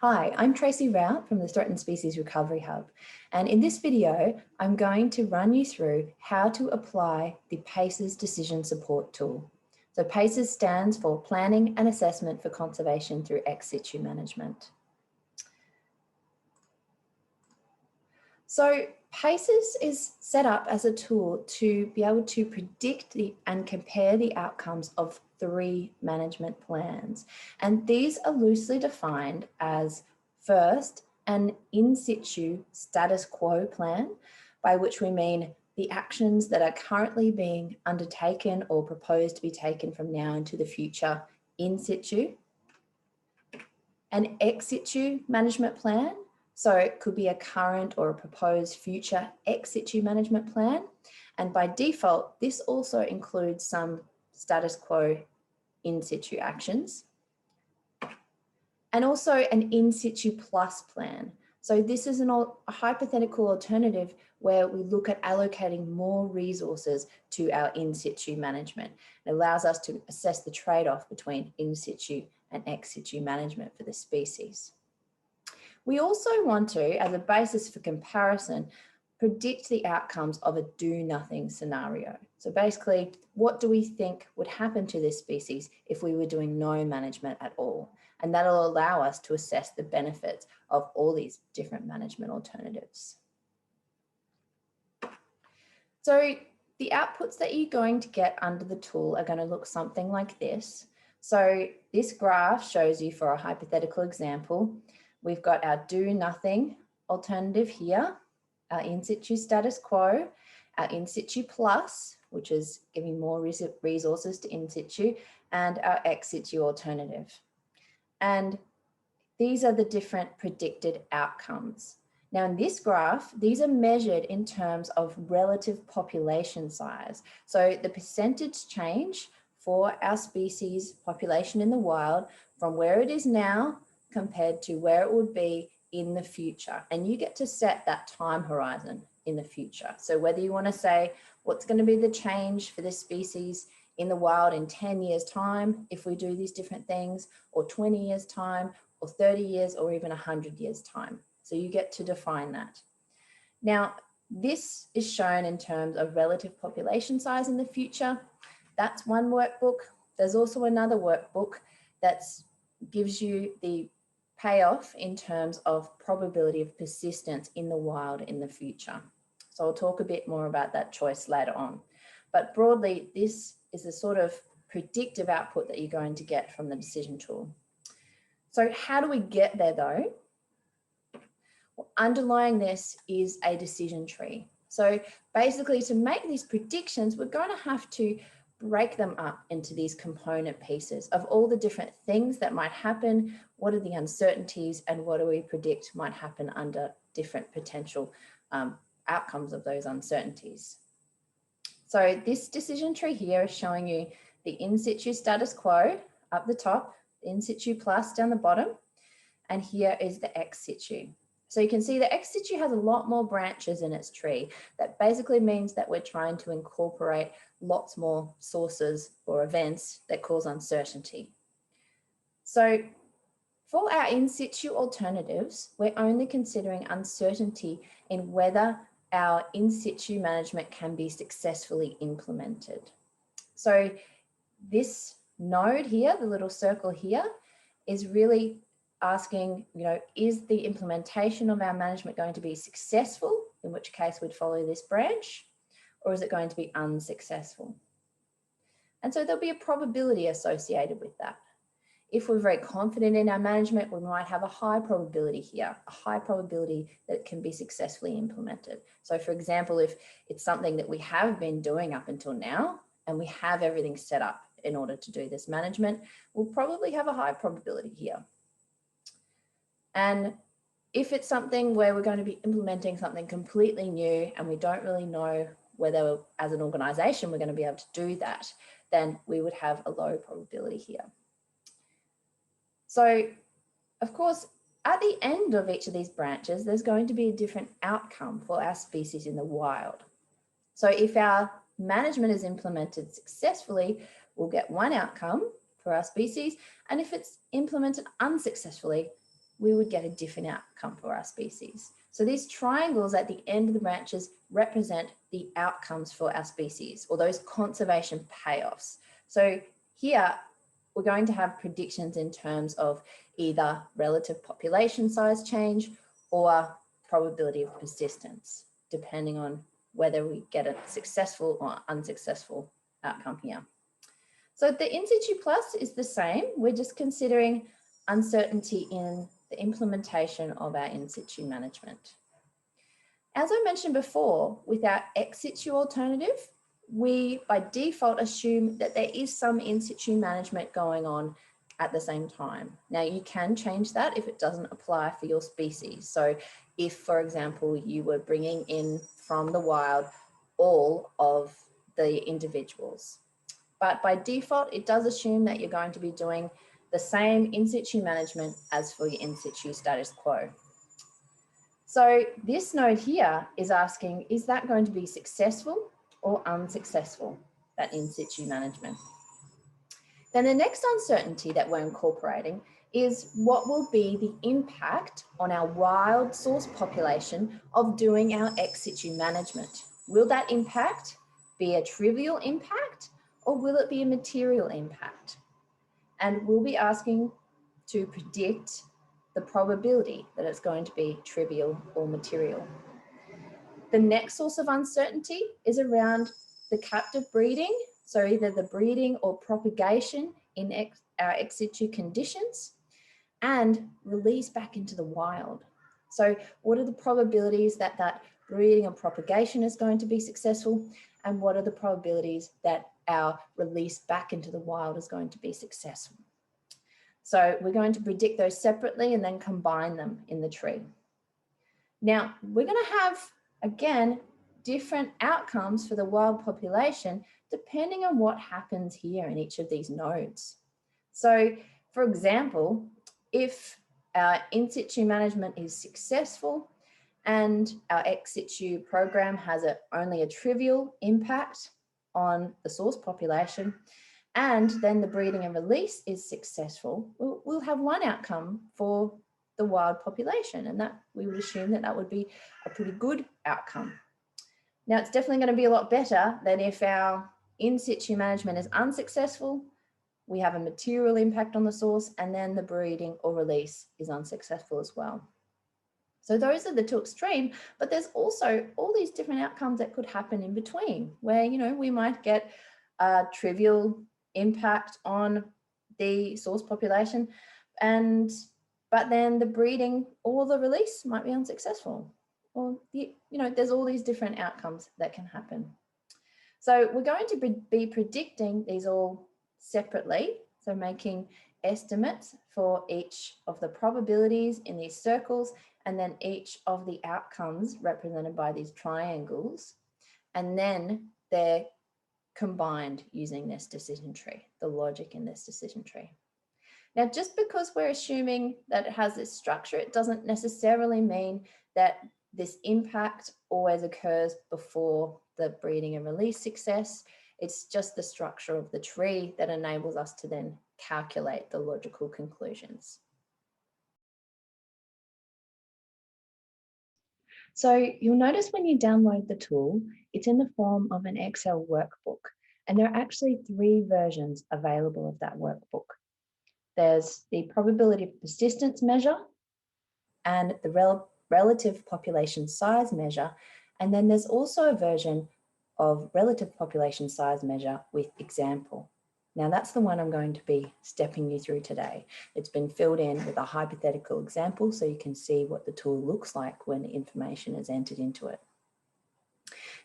Hi, I'm Tracy Rout from the Threatened Species Recovery Hub, and in this video, I'm going to run you through how to apply the PACES Decision Support Tool. So PACES stands for Planning and Assessment for Conservation through Ex-situ Management. So PACES is set up as a tool to be able to predict and compare the outcomes of 3 management plans. And these are loosely defined as first, an in-situ status quo plan, by which we mean the actions that are currently being undertaken or proposed to be taken from now into the future in situ. An ex-situ management plan, so it could be a current or a proposed future ex-situ management plan. And by default, this also includes some status quo in-situ actions. And also an in-situ plus plan. So this is a hypothetical alternative where we look at allocating more resources to our in-situ management. It allows us to assess the trade-off between in-situ and ex-situ management for the species. We also want to, as a basis for comparison, predict the outcomes of a do-nothing scenario. So basically, what do we think would happen to this species if we were doing no management at all? And that'll allow us to assess the benefits of all these different management alternatives. So the outputs that you're going to get under the tool are going to look something like this. So this graph shows you, for a hypothetical example, we've got our do nothing alternative here, our in situ status quo, our in situ plus, which is giving more resources to in situ, and our ex situ alternative. And these are the different predicted outcomes. Now in this graph, these are measured in terms of relative population size. So the percentage change for our species population in the wild from where it is now compared to where it would be in the future. And you get to set that time horizon in the future. So whether you want to say what's going to be the change for this species in the wild in 10 years time, if we do these different things, or 20 years time, or 30 years, or even 100 years time. So you get to define that. Now, this is shown in terms of relative population size in the future. That's one workbook. There's also another workbook that gives you the payoff in terms of probability of persistence in the wild in the future. So I'll talk a bit more about that choice later on. But broadly, this is the sort of predictive output that you're going to get from the decision tool. So how do we get there though? Well, underlying this is a decision tree. So basically, to make these predictions, we're going to have to break them up into these component pieces of all the different things that might happen, what are the uncertainties, and what do we predict might happen under different potential outcomes of those uncertainties. So this decision tree here is showing you the in situ status quo up the top, in situ plus down the bottom, and here is the ex situ. So you can see the ex situ has a lot more branches in its tree. That basically means that we're trying to incorporate lots more sources or events that cause uncertainty. So for our in situ alternatives, we're only considering uncertainty in whether our in situ management can be successfully implemented. So this node here, the little circle here, is really asking, is the implementation of our management going to be successful, in which case we'd follow this branch, or is it going to be unsuccessful? And so there'll be a probability associated with that. If we're very confident in our management, we might have a high probability here, a high probability that it can be successfully implemented. So for example, if it's something that we have been doing up until now, and we have everything set up in order to do this management, we'll probably have a high probability here. And if it's something where we're going to be implementing something completely new and we don't really know whether as an organization we're going to be able to do that, then we would have a low probability here. So, of course, at the end of each of these branches, there's going to be a different outcome for our species in the wild. So if our management is implemented successfully, we'll get one outcome for our species. And if it's implemented unsuccessfully, we would get a different outcome for our species. So these triangles at the end of the branches represent the outcomes for our species, or those conservation payoffs. So here we're going to have predictions in terms of either relative population size change or probability of persistence, depending on whether we get a successful or unsuccessful outcome here. So the in-situ plus is the same. We're just considering uncertainty in the implementation of our in-situ management. As I mentioned before, with our ex-situ alternative, we by default assume that there is some in-situ management going on at the same time. Now you can change that if it doesn't apply for your species. So if, for example, you were bringing in from the wild all of the individuals. But by default, it does assume that you're going to be doing the same in-situ management as for your in-situ status quo. So this node here is asking, is that going to be successful or unsuccessful, that in-situ management? Then the next uncertainty that we're incorporating is what will be the impact on our wild source population of doing our ex-situ management. Will that impact be a trivial impact or will it be a material impact? And we'll be asking to predict the probability that it's going to be trivial or material. The next source of uncertainty is around the captive breeding. So either the breeding or propagation in our ex-situ conditions and release back into the wild. So what are the probabilities that that breeding or propagation is going to be successful? And what are the probabilities that our release back into the wild is going to be successful? So we're going to predict those separately and then combine them in the tree. Now, we're going to have, again, different outcomes for the wild population depending on what happens here in each of these nodes. So, for example, if our in-situ management is successful and our ex-situ program has only a trivial impact on the source population, and then the breeding and release is successful, we'll have one outcome for the wild population, and that we would assume that that would be a pretty good outcome. Now, it's definitely going to be a lot better than if our in-situ management is unsuccessful, we have a material impact on the source, and then the breeding or release is unsuccessful as well. So those are the two extreme, but there's also all these different outcomes that could happen in between where, you know, we might get a trivial impact on the source population but then the breeding or the release might be unsuccessful, or there's all these different outcomes that can happen. So we're going to be predicting these all separately, so making estimates for each of the probabilities in these circles and then each of the outcomes represented by these triangles, and then they're combined using this decision tree, the logic in this decision tree. Now, just because we're assuming that it has this structure, it doesn't necessarily mean that this impact always occurs before the breeding and release success. It's just the structure of the tree that enables us to then calculate the logical conclusions. So you'll notice when you download the tool, it's in the form of an Excel workbook, and there are actually 3 versions available of that workbook. There's the probability of persistence measure and the relative population size measure, and then there's also a version of relative population size measure with example. Now that's the one I'm going to be stepping you through today. It's been filled in with a hypothetical example so you can see what the tool looks like when information is entered into it.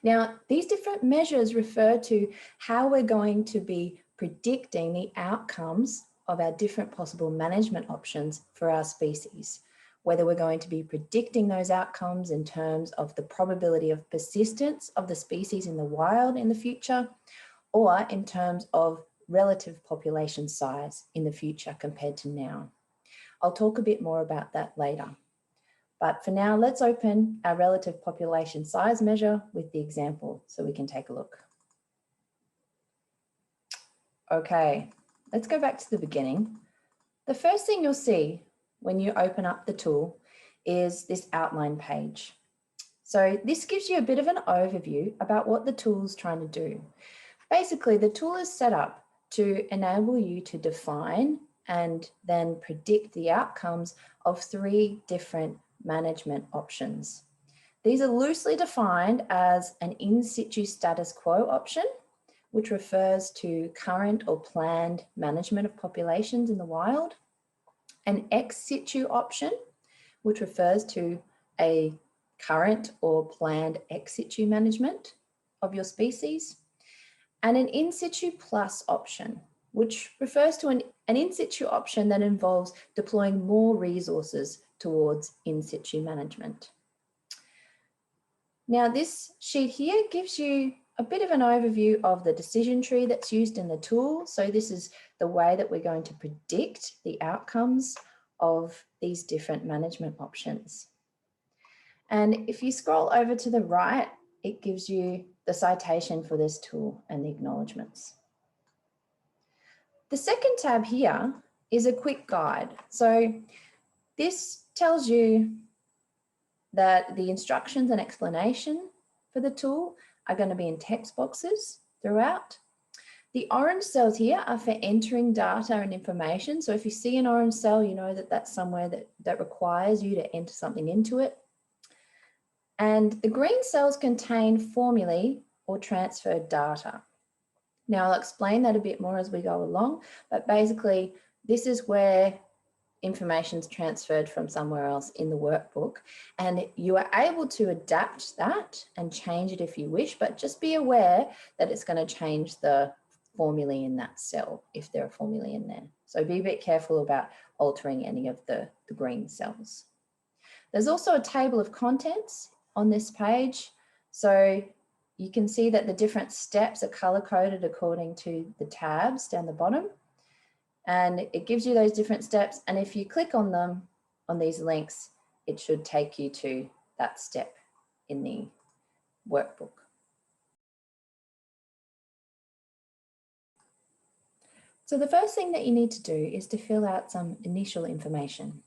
Now, these different measures refer to how we're going to be predicting the outcomes of our different possible management options for our species, whether we're going to be predicting those outcomes in terms of the probability of persistence of the species in the wild in the future, or in terms of relative population size in the future compared to now. I'll talk a bit more about that later. But for now, let's open our relative population size measure with the example so we can take a look. Okay, let's go back to the beginning. The first thing you'll see when you open up the tool is this outline page. So this gives you a bit of an overview about what the tool is trying to do. Basically, the tool is set up to enable you to define and then predict the outcomes of 3 different management options. These are loosely defined as an in-situ status quo option, which refers to current or planned management of populations in the wild, an ex-situ option, which refers to a current or planned ex-situ management of your species, and an in-situ plus option, which refers to an in-situ option that involves deploying more resources towards in-situ management. Now, this sheet here gives you a bit of an overview of the decision tree that's used in the tool. So this is the way that we're going to predict the outcomes of these different management options. And if you scroll over to the right, it gives you the citation for this tool and the acknowledgements. The second tab here is a quick guide. So this tells you that the instructions and explanation for the tool are going to be in text boxes throughout. The orange cells here are for entering data and information. So if you see an orange cell, you know that that's somewhere that requires you to enter something into it. And the green cells contain formulae or transferred data. Now I'll explain that a bit more as we go along, but basically this is where information is transferred from somewhere else in the workbook, and you are able to adapt that and change it if you wish, but just be aware that it's going to change the formulae in that cell if there are formulae in there. So be a bit careful about altering any of the green cells. There's also a table of contents on this page. So you can see that the different steps are color coded according to the tabs down the bottom. And it gives you those different steps. And if you click on them, on these links, it should take you to that step in the workbook. So the first thing that you need to do is to fill out some initial information.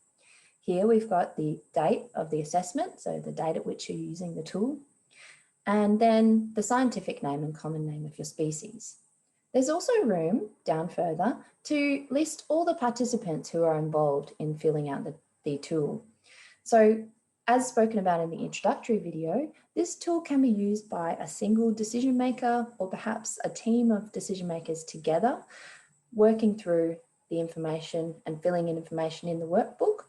Here we've got the date of the assessment, so the date at which you're using the tool, and then the scientific name and common name of your species. There's also room down further to list all the participants who are involved in filling out the tool. So as spoken about in the introductory video, this tool can be used by a single decision maker or perhaps a team of decision makers together, working through the information and filling in information in the workbook.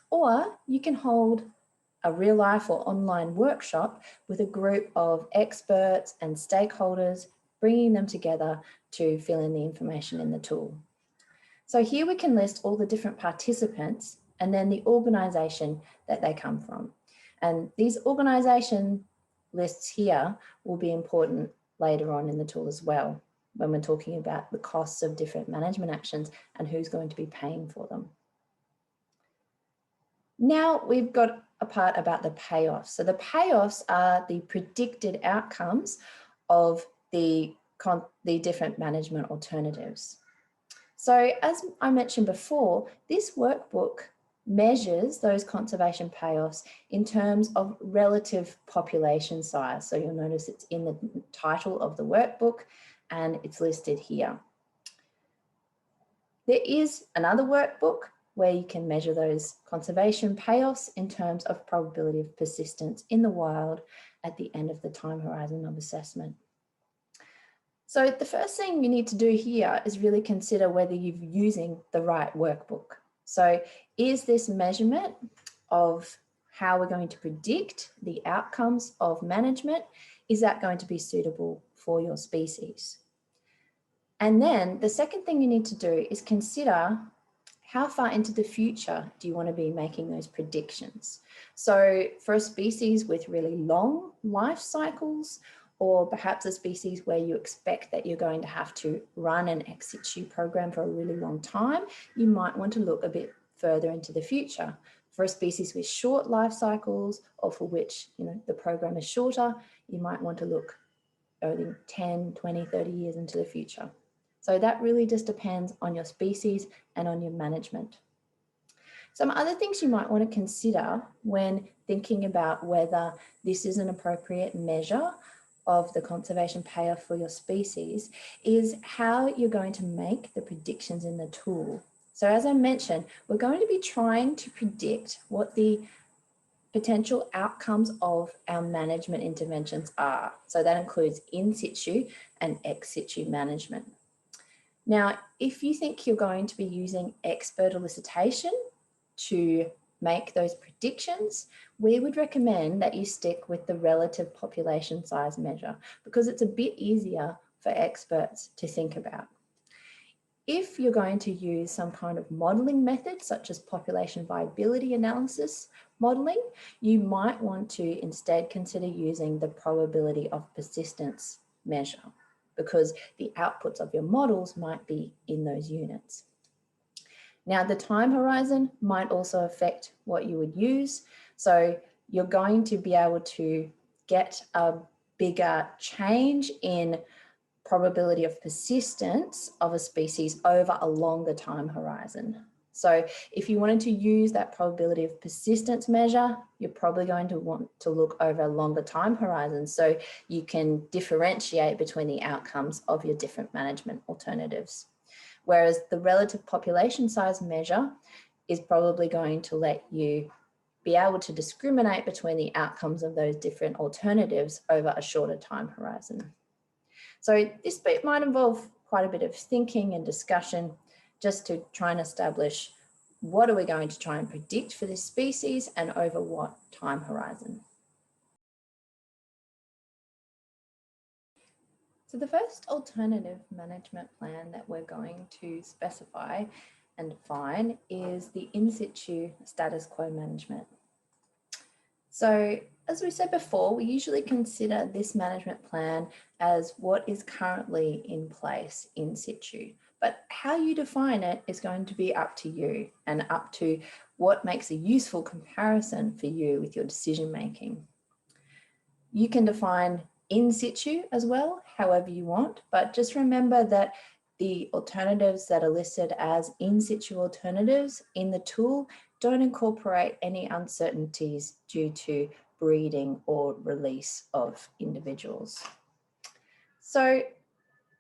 Or you can hold a real life or online workshop with a group of experts and stakeholders, bringing them together to fill in the information in the tool. So here we can list all the different participants and then the organisation that they come from. And these organisation lists here will be important later on in the tool as well, when we're talking about the costs of different management actions and who's going to be paying for them. Now we've got a part about the payoffs. So the payoffs are the predicted outcomes of the different management alternatives. So as I mentioned before, this workbook measures those conservation payoffs in terms of relative population size. So you'll notice it's in the title of the workbook and it's listed here. There is another workbook where you can measure those conservation payoffs in terms of probability of persistence in the wild at the end of the time horizon of assessment. So the first thing you need to do here is really consider whether you're using the right workbook. So is this measurement of how we're going to predict the outcomes of management, is that going to be suitable for your species? And then the second thing you need to do is consider how far into the future do you want to be making those predictions? So for a species with really long life cycles, or perhaps a species where you expect that you're going to have to run an ex-situ program for a really long time, you might want to look a bit further into the future. For a species with short life cycles, or for which the program is shorter, you might want to look only 10, 20, 30 years into the future. So that really just depends on your species and on your management. Some other things you might want to consider when thinking about whether this is an appropriate measure of the conservation payoff for your species is how you're going to make the predictions in the tool. So as I mentioned, we're going to be trying to predict what the potential outcomes of our management interventions are. So that includes in situ and ex situ management. Now, if you think you're going to be using expert elicitation to make those predictions, we would recommend that you stick with the relative population size measure because it's a bit easier for experts to think about. If you're going to use some kind of modelling method, such as population viability analysis modelling, you might want to instead consider using the probability of persistence measure because the outputs of your models might be in those units. Now, the time horizon might also affect what you would use. So you're going to be able to get a bigger change in probability of persistence of a species over a longer time horizon. So if you wanted to use that probability of persistence measure, you're probably going to want to look over a longer time horizon so you can differentiate between the outcomes of your different management alternatives. Whereas the relative population size measure is probably going to let you be able to discriminate between the outcomes of those different alternatives over a shorter time horizon. So this bit might involve quite a bit of thinking and discussion just to try and establish what are we going to try and predict for this species and over what time horizon. So the first alternative management plan that we're going to specify and define is the in situ status quo management. So as we said before, we usually consider this management plan as what is currently in place in situ. But how you define it is going to be up to you and up to what makes a useful comparison for you with your decision making. You can define in situ as well, however you want, but just remember that the alternatives that are listed as in situ alternatives in the tool don't incorporate any uncertainties due to breeding or release of individuals. So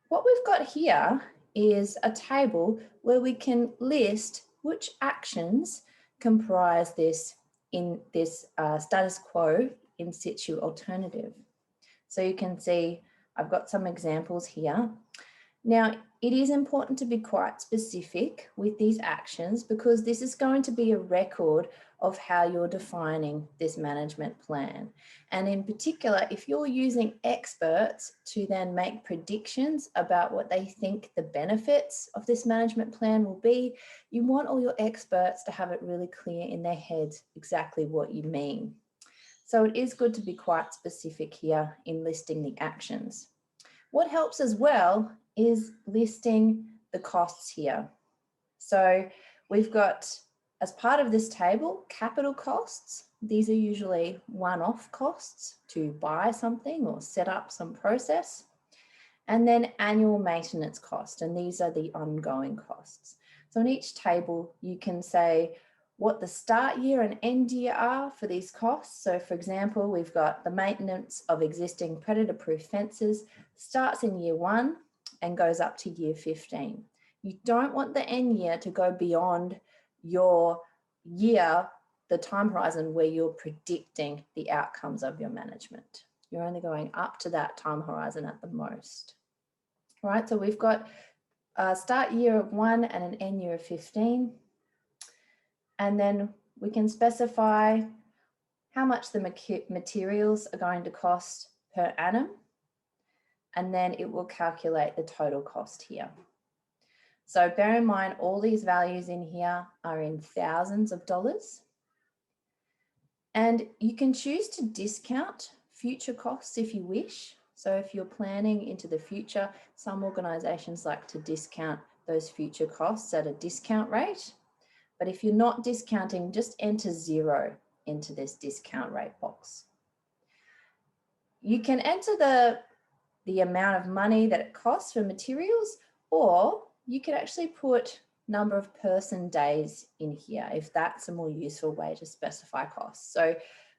what we've got here is a table where we can list which actions comprise this status quo in situ alternative. So you can see I've got some examples here. Now, it is important to be quite specific with these actions because this is going to be a record of how you're defining this management plan. And in particular, if you're using experts to then make predictions about what they think the benefits of this management plan will be, you want all your experts to have it really clear in their heads exactly what you mean. So it is good to be quite specific here in listing the actions. What helps as well is listing the costs here. So we've got, as part of this table, capital costs. These are usually one-off costs to buy something or set up some process. And then annual maintenance cost, and these are the ongoing costs. So in each table, you can say what the start year and end year are for these costs. So for example, we've got the maintenance of existing predator-proof fences starts in year 1 and goes up to year 15. You don't want the end year to go beyond your year, the time horizon where you're predicting the outcomes of your management. You're only going up to that time horizon at the most. All right, so we've got a start year of 1 and an end year of 15. And then we can specify how much the materials are going to cost per annum. And then it will calculate the total cost here. So bear in mind, all these values in here are in thousands of dollars. And you can choose to discount future costs if you wish. So if you're planning into the future, some organisations like to discount those future costs at a discount rate. But if you're not discounting, just enter 0 into this discount rate box. You can enter the amount of money that it costs for materials, or you could actually put number of person days in here, if that's a more useful way to specify costs. So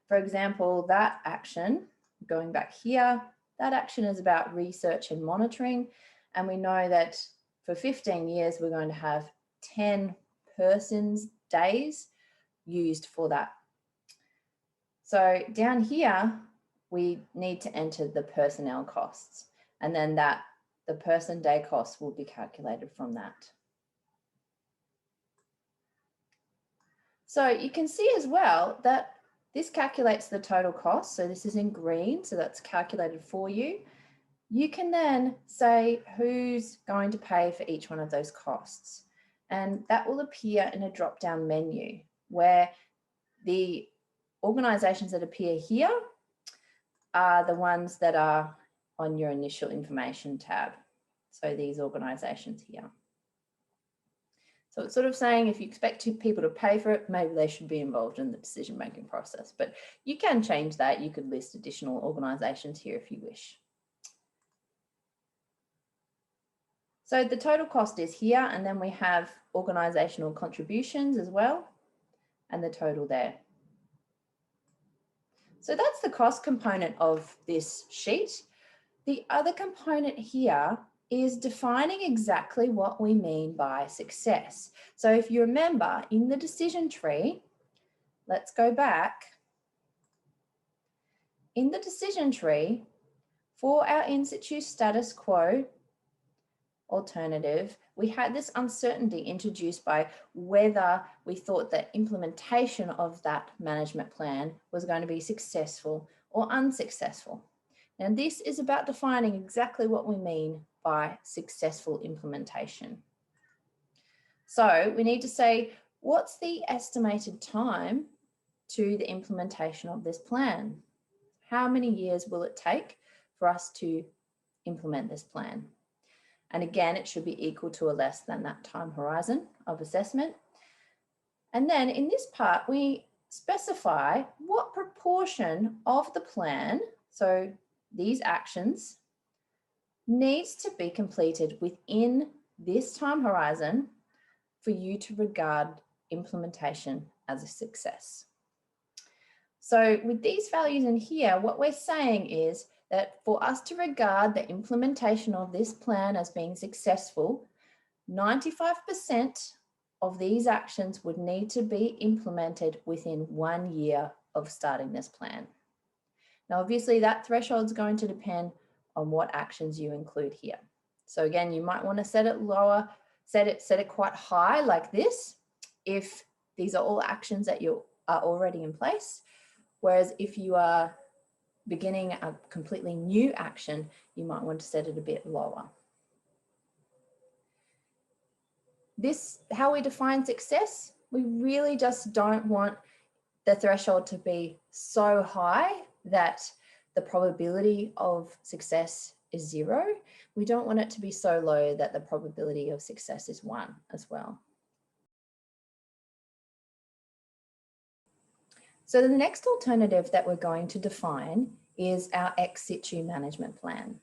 for example, that action, going back here, that action is about research and monitoring. And we know that for 15 years, we're going to have 10 persons days used for that. So down here, we need to enter the personnel costs, and then the person day costs will be calculated from that. So you can see as well that this calculates the total cost. So this is in green, so that's calculated for you. You can then say who's going to pay for each one of those costs. And that will appear in a drop-down menu where the organisations that appear here are the ones that are on your initial information tab. So these organisations here. So it's sort of saying if you expect people to pay for it, maybe they should be involved in the decision-making process, but you can change that. You could list additional organisations here if you wish. So the total cost is here, and then we have organisational contributions as well, and the total there. So that's the cost component of this sheet. The other component here is defining exactly what we mean by success. So if you remember in the decision tree, let's go back. In the decision tree, for our in-situ status quo alternative, we had this uncertainty introduced by whether we thought that implementation of that management plan was going to be successful or unsuccessful. Now this is about defining exactly what we mean by successful implementation. So we need to say, what's the estimated time to the implementation of this plan? How many years will it take for us to implement this plan? And again, it should be equal to or less than that time horizon of assessment. And then in this part, we specify what proportion of the plan, so these actions, needs to be completed within this time horizon for you to regard implementation as a success. So with these values in here, what we're saying is that for us to regard the implementation of this plan as being successful, 95% of these actions would need to be implemented within 1 year of starting this plan. Now, obviously that threshold is going to depend on what actions you include here. So again, you might want to set it lower, set it quite high like this, if these are all actions that you are already in place. Whereas if you are beginning a completely new action, you might want to set it a bit lower. This, how we define success, we really just don't want the threshold to be so high that the probability of success is 0. We don't want it to be so low that the probability of success is 1 as well. So the next alternative that we're going to define is our ex-situ management plan.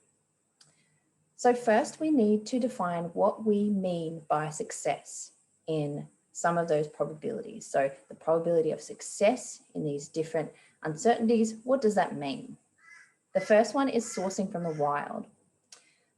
So first we need to define what we mean by success in some of those probabilities. So the probability of success in these different uncertainties, what does that mean? The first one is sourcing from the wild.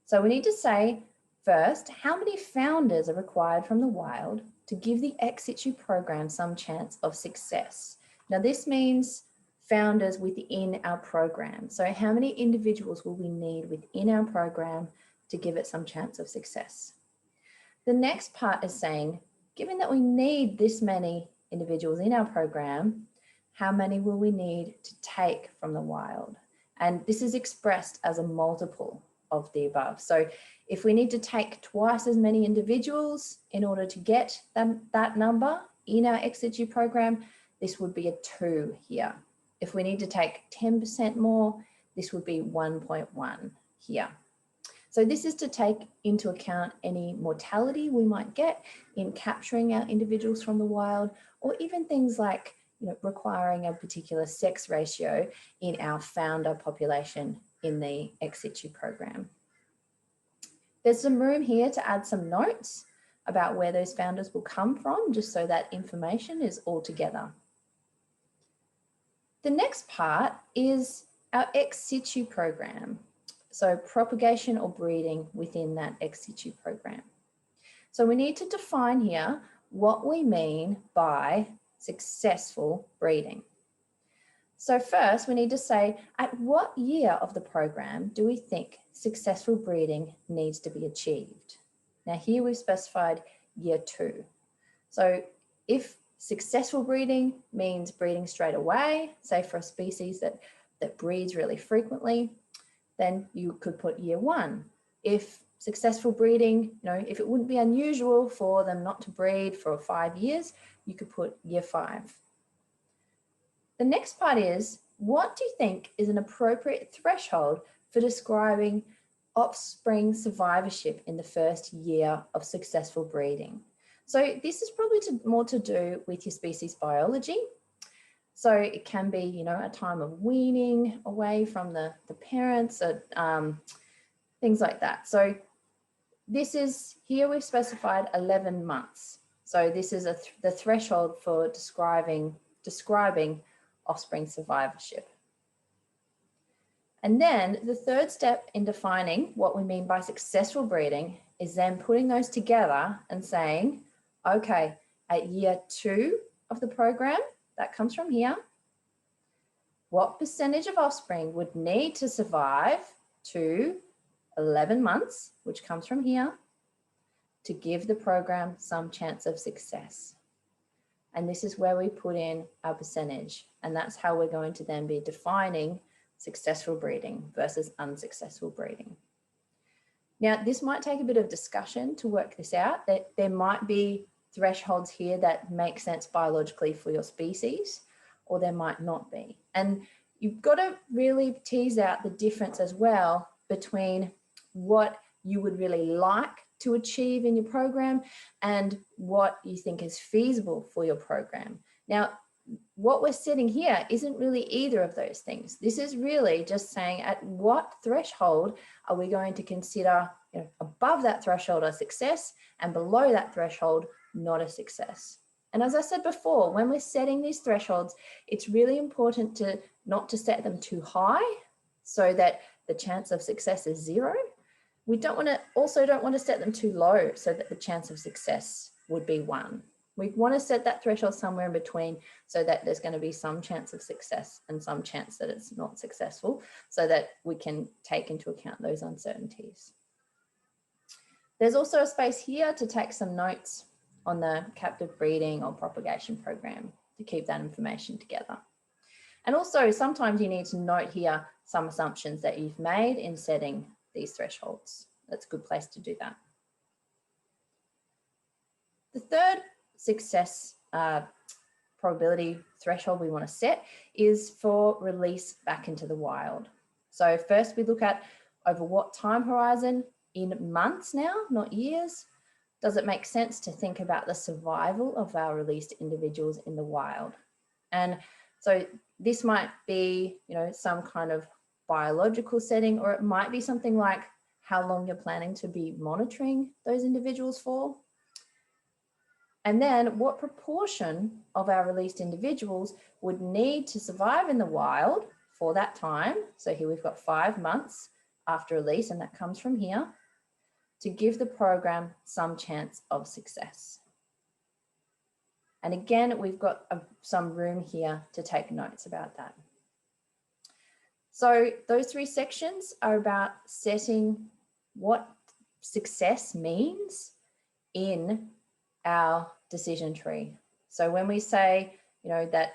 So we need to say first, how many founders are required from the wild to give the ex-situ program some chance of success? Now this means founders within our program. So how many individuals will we need within our program to give it some chance of success? The next part is saying, given that we need this many individuals in our program, how many will we need to take from the wild? And this is expressed as a multiple of the above. So if we need to take twice as many individuals in order to get that number in our ex-situ program, this would be a 2 here. If we need to take 10% more, this would be 1.1 here. So this is to take into account any mortality we might get in capturing our individuals from the wild, or even things like requiring a particular sex ratio in our founder population in the ex-situ program. There's some room here to add some notes. about where those founders will come from, just so that information is all together. The next part is our ex-situ program. So propagation or breeding within that ex-situ program. So we need to define here what we mean by successful breeding. So first we need to say, at what year of the program do we think successful breeding needs to be achieved? Now here we've specified year 2. So if successful breeding means breeding straight away, say for a species that breeds really frequently, then you could put year 1. If successful breeding, if it wouldn't be unusual for them not to breed for 5 years, you could put year 5. The next part is, what do you think is an appropriate threshold for describing offspring survivorship in the first year of successful breeding? So this is probably more to do with your species biology. So it can be, a time of weaning away from the parents, things like that. So this is, here we've specified 11 months. So this is the threshold for describing offspring survivorship. And then the third step in defining what we mean by successful breeding is then putting those together and saying, okay, at year 2 of the program, that comes from here, what percentage of offspring would need to survive to 11 months, which comes from here, to give the program some chance of success. And this is where we put in our percentage. And that's how we're going to then be defining successful breeding versus unsuccessful breeding. Now, this might take a bit of discussion to work this out. That there might be thresholds here that make sense biologically for your species, or there might not be. And you've got to really tease out the difference as well between what you would really like to achieve in your program and what you think is feasible for your program. Now, what we're setting here isn't really either of those things. This is really just saying, at what threshold are we going to consider, above that threshold a success and below that threshold not a success. And as I said before, when we're setting these thresholds, it's really important to not to set them too high so that the chance of success is 0. We don't want to set them too low so that the chance of success would be 1. We want to set that threshold somewhere in between so that there's going to be some chance of success and some chance that it's not successful, so that we can take into account those uncertainties. There's also a space here to take some notes on the captive breeding or propagation program to keep that information together. And also sometimes you need to note here some assumptions that you've made in setting these thresholds. That's a good place to do that. The third success probability threshold we want to set is for release back into the wild. So first we look at over what time horizon, in months now, not years, does it make sense to think about the survival of our released individuals in the wild? And so this might be, some kind of biological setting, or it might be something like how long you're planning to be monitoring those individuals for. And then what proportion of our released individuals would need to survive in the wild for that time. So here we've got 5 months after release, and that comes from here, to give the program some chance of success. And again, we've got some room here to take notes about that. So those 3 sections are about setting what success means in our decision tree. So when we say, that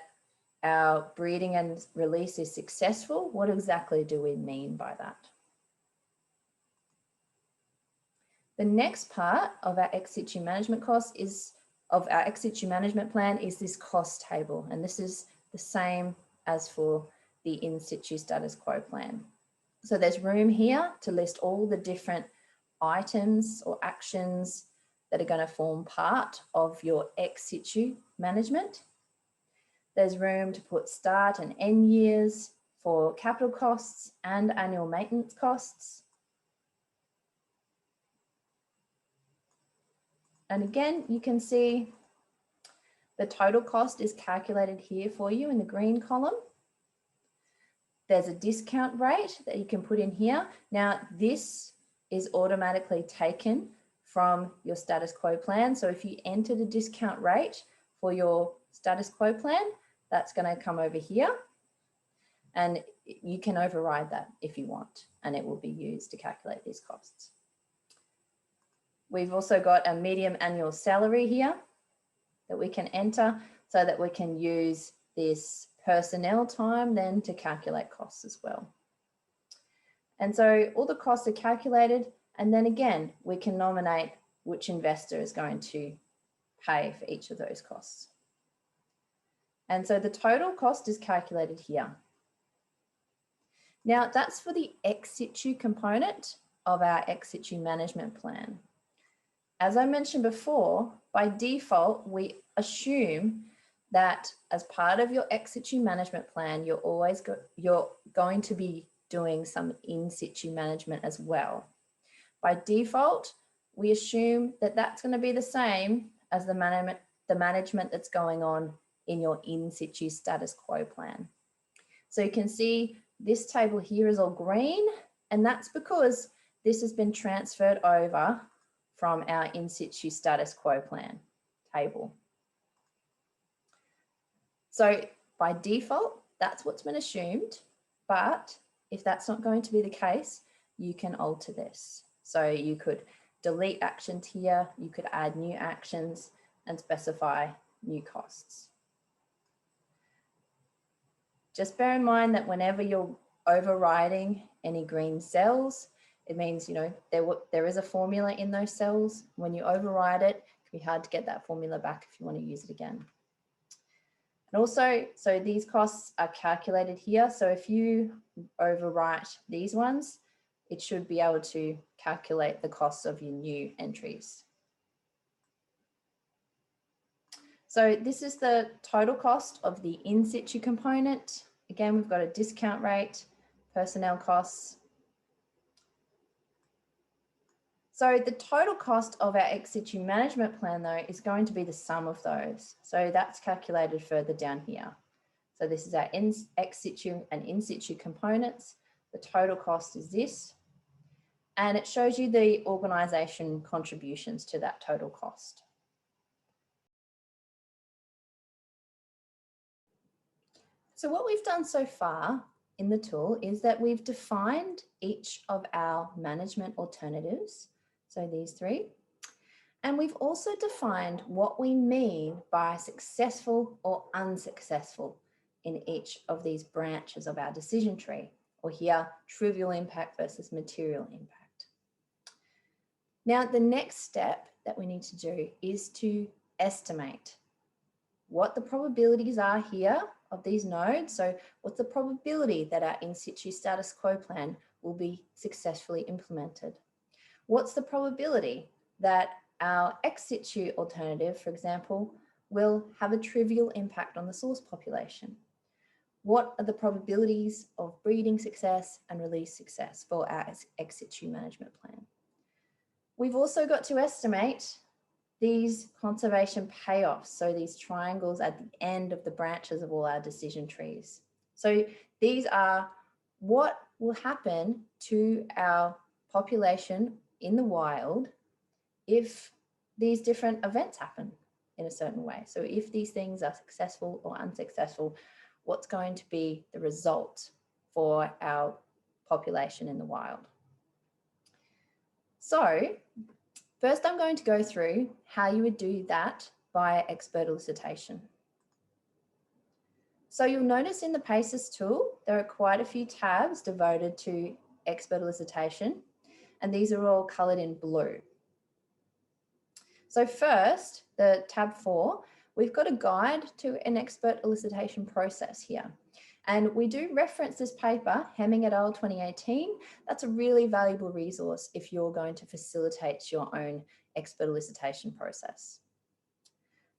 our breeding and release is successful, what exactly do we mean by that? The next part of our ex-situ management management plan is this cost table. And this is the same as for the in-situ status quo plan. So there's room here to list all the different items or actions that are going to form part of your ex-situ management. There's room to put start and end years for capital costs and annual maintenance costs. And again, you can see the total cost is calculated here for you in the green column. There's a discount rate that you can put in here. Now, this is automatically taken from your status quo plan. So if you enter the discount rate for your status quo plan, that's going to come over here. And you can override that if you want, and it will be used to calculate these costs. We've also got a median annual salary here that we can enter so that we can use this personnel time then to calculate costs as well. And so all the costs are calculated, and then again, we can nominate which investor is going to pay for each of those costs. And so the total cost is calculated here. Now that's for the ex-situ component of our ex-situ management plan. As I mentioned before, by default, we assume that as part of your ex-situ management plan, you're going to be doing some in-situ management as well. By default, we assume that that's going to be the same as the management that's going on in your in-situ status quo plan. So you can see this table here is all green, and that's because this has been transferred over from our in-situ status quo plan table. So by default, that's what's been assumed, but if that's not going to be the case, you can alter this. So you could delete actions here, you could add new actions and specify new costs. Just bear in mind that whenever you're overriding any green cells, it means, there is a formula in those cells. When you override it, it can be hard to get that formula back if you want to use it again. And also, so these costs are calculated here. So if you overwrite these ones, it should be able to calculate the costs of your new entries. So this is the total cost of the in-situ component. Again, we've got a discount rate, personnel costs. So the total cost of our ex-situ management plan, though, is going to be the sum of those. So that's calculated further down here. So this is our ex-situ and in-situ components. The total cost is this, and it shows you the organisation contributions to that total cost. So what we've done so far in the tool is that we've defined each of our management alternatives. So these three. And we've also defined what we mean by successful or unsuccessful in each of these branches of our decision tree, or here, trivial impact versus material impact. Now, the next step that we need to do is to estimate what the probabilities are here of these nodes. So what's the probability that our in-situ status quo plan will be successfully implemented? What's the probability that our ex-situ alternative, for example, will have a trivial impact on the source population? What are the probabilities of breeding success and release success for our ex-situ management plan? We've also got to estimate these conservation payoffs, so these triangles at the end of the branches of all our decision trees. So these are what will happen to our population in the wild if these different events happen in a certain way. So if these things are successful or unsuccessful, what's going to be the result for our population in the wild? So first, I'm going to go through how you would do that via expert elicitation. So you'll notice in the PACES tool, there are quite a few tabs devoted to expert elicitation, and these are all coloured in blue. So first, the tab 4, we've got a guide to an expert elicitation process here. And we do reference this paper, Hemming et al. 2018. That's a really valuable resource if you're going to facilitate your own expert elicitation process.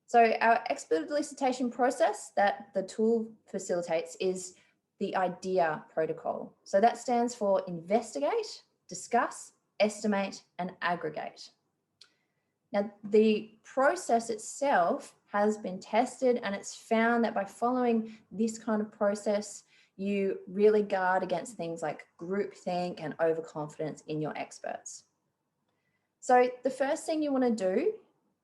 So our expert elicitation process that the tool facilitates is the IDEA protocol. So that stands for investigate, discuss, estimate, and aggregate. Now, the process itself has been tested, and it's found that by following this kind of process, you really guard against things like groupthink and overconfidence in your experts. So the first thing you want to do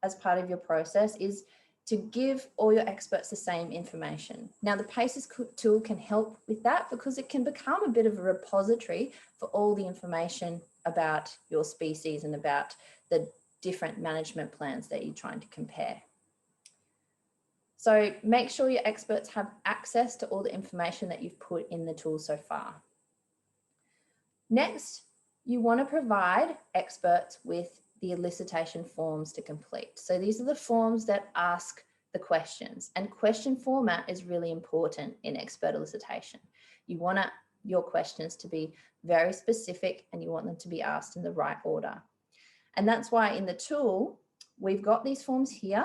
as part of your process is to give all your experts the same information. Now, the PACES tool can help with that because it can become a bit of a repository for all the information about your species and about the different management plans that you're trying to compare. So make sure your experts have access to all the information that you've put in the tool so far. Next, you want to provide experts with the elicitation forms to complete. So these are the forms that ask the questions, and question format is really important in expert elicitation. You want your questions to be very specific and you want them to be asked in the right order. And that's why in the tool, we've got these forms here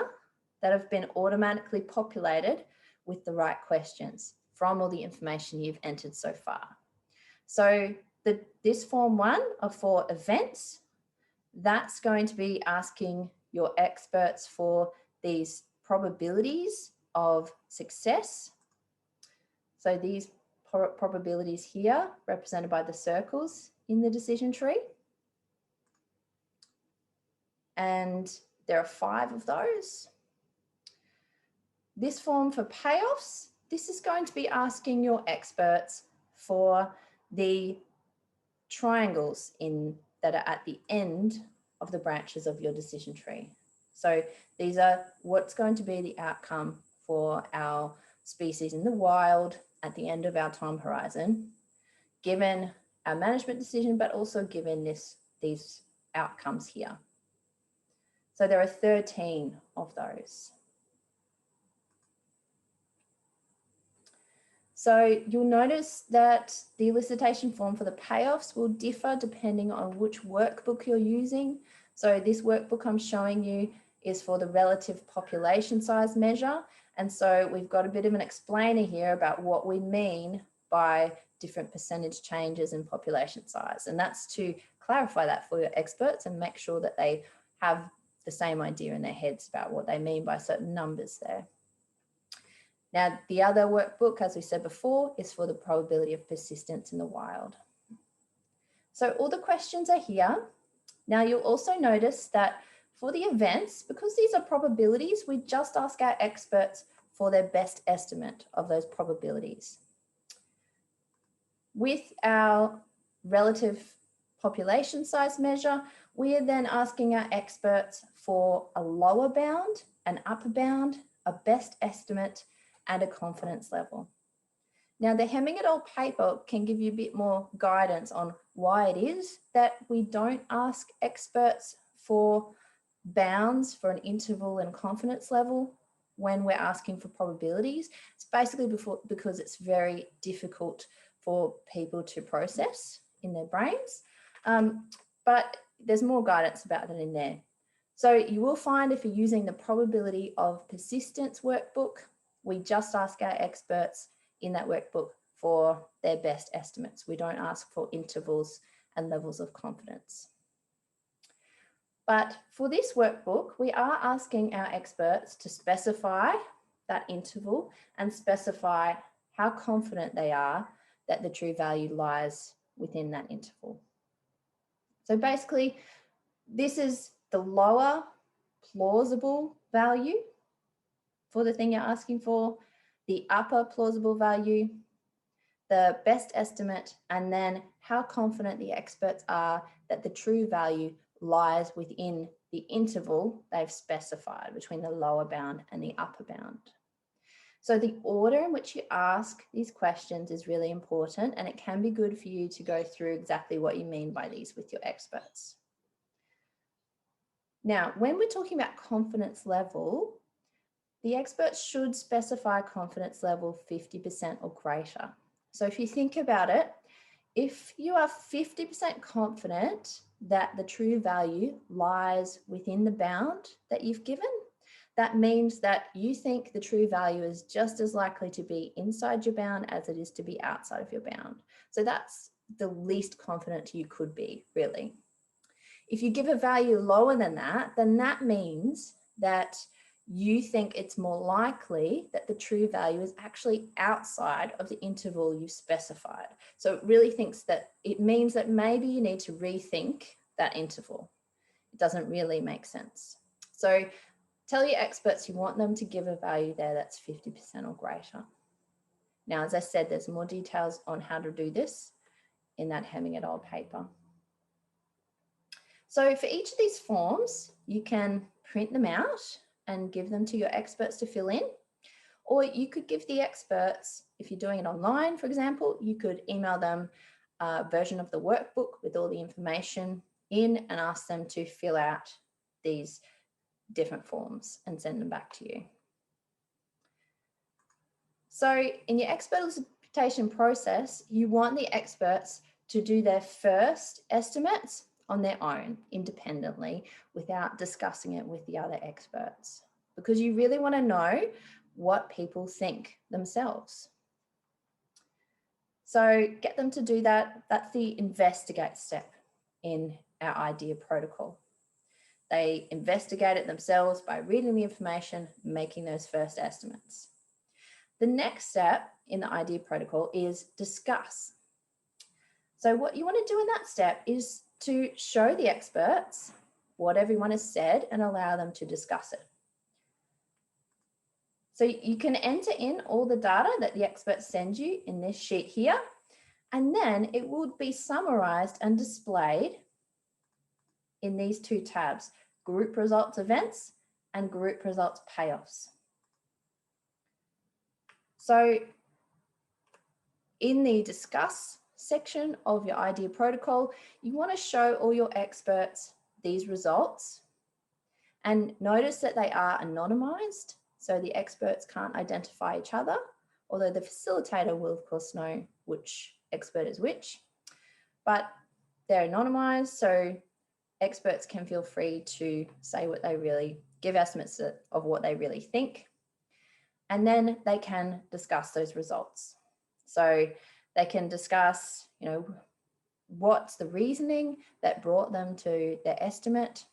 that have been automatically populated with the right questions from all the information you've entered so far. So this form 1 for events, that's going to be asking your experts for these probabilities of success. So these probabilities here represented by the circles in the decision tree. And there are 5 of those. This form for payoffs, this is going to be asking your experts for the triangles that are at the end of the branches of your decision tree. So these are what's going to be the outcome for our species in the wild at the end of our time horizon, given our management decision, but also given these outcomes here. So there are 13 of those. So you'll notice that the elicitation form for the payoffs will differ depending on which workbook you're using. So this workbook I'm showing you is for the relative population size measure. And so we've got a bit of an explainer here about what we mean by different percentage changes in population size. And that's to clarify that for your experts and make sure that they have the same idea in their heads about what they mean by certain numbers there. Now, the other workbook, as we said before, is for the probability of persistence in the wild. So all the questions are here. Now, you'll also notice that for the events, because these are probabilities, we just ask our experts for their best estimate of those probabilities. With our relative population size measure, we are then asking our experts for a lower bound, an upper bound, a best estimate, and a confidence level. Now, the Hemming et al. Paper can give you a bit more guidance on why it is that we don't ask experts for bounds for an interval and confidence level when we're asking for probabilities. It's basically because it's very difficult for people to process in their brains, but there's more guidance about that in there. So you will find if you're using the probability of persistence workbook, we just ask our experts in that workbook for their best estimates. We don't ask for intervals and levels of confidence. But for this workbook, we are asking our experts to specify that interval and specify how confident they are that the true value lies within that interval. So basically, this is the lower plausible value for the thing you're asking for, the upper plausible value, the best estimate, and then how confident the experts are that the true value lies within the interval they've specified between the lower bound and the upper bound. So the order in which you ask these questions is really important, and it can be good for you to go through exactly what you mean by these with your experts. Now, when we're talking about confidence level, the experts should specify confidence level 50% or greater. So if you think about it, if you are 50% confident that the true value lies within the bound that you've given, that means that you think the true value is just as likely to be inside your bound as it is to be outside of your bound. So that's the least confident you could be, really. If you give a value lower than that, then that means that you think it's more likely that the true value is actually outside of the interval you specified. So it really thinks that it means that maybe you need to rethink that interval. It doesn't really make sense. So tell your experts you want them to give a value there that's 50% or greater. Now, as I said, there's more details on how to do this in that Hemming et al. Paper. So for each of these forms, you can print them out and give them to your experts to fill in. Or you could give the experts, if you're doing it online, for example, you could email them a version of the workbook with all the information in and ask them to fill out these different forms and send them back to you. So in your expert elicitation process, you want the experts to do their first estimates on their own, independently, without discussing it with the other experts, because you really want to know what people think themselves. So get them to do that. That's the investigate step in our IDEA protocol. They investigate it themselves by reading the information, making those first estimates. The next step in the IDEA protocol is discuss. So what you want to do in that step is to show the experts what everyone has said and allow them to discuss it. So you can enter in all the data that the experts send you in this sheet here, and then it will be summarized and displayed in these two tabs, group results events and group results payoffs. So in the discuss section of your IDEA protocol, you want to show all your experts these results, and notice that they are anonymized, so the experts can't identify each other, although the facilitator will of course know which expert is which, but they're anonymized, so experts can feel free to say what they really, give estimates of what they really think, and then they can discuss those results. So they can discuss, what's the reasoning that brought them to their estimate.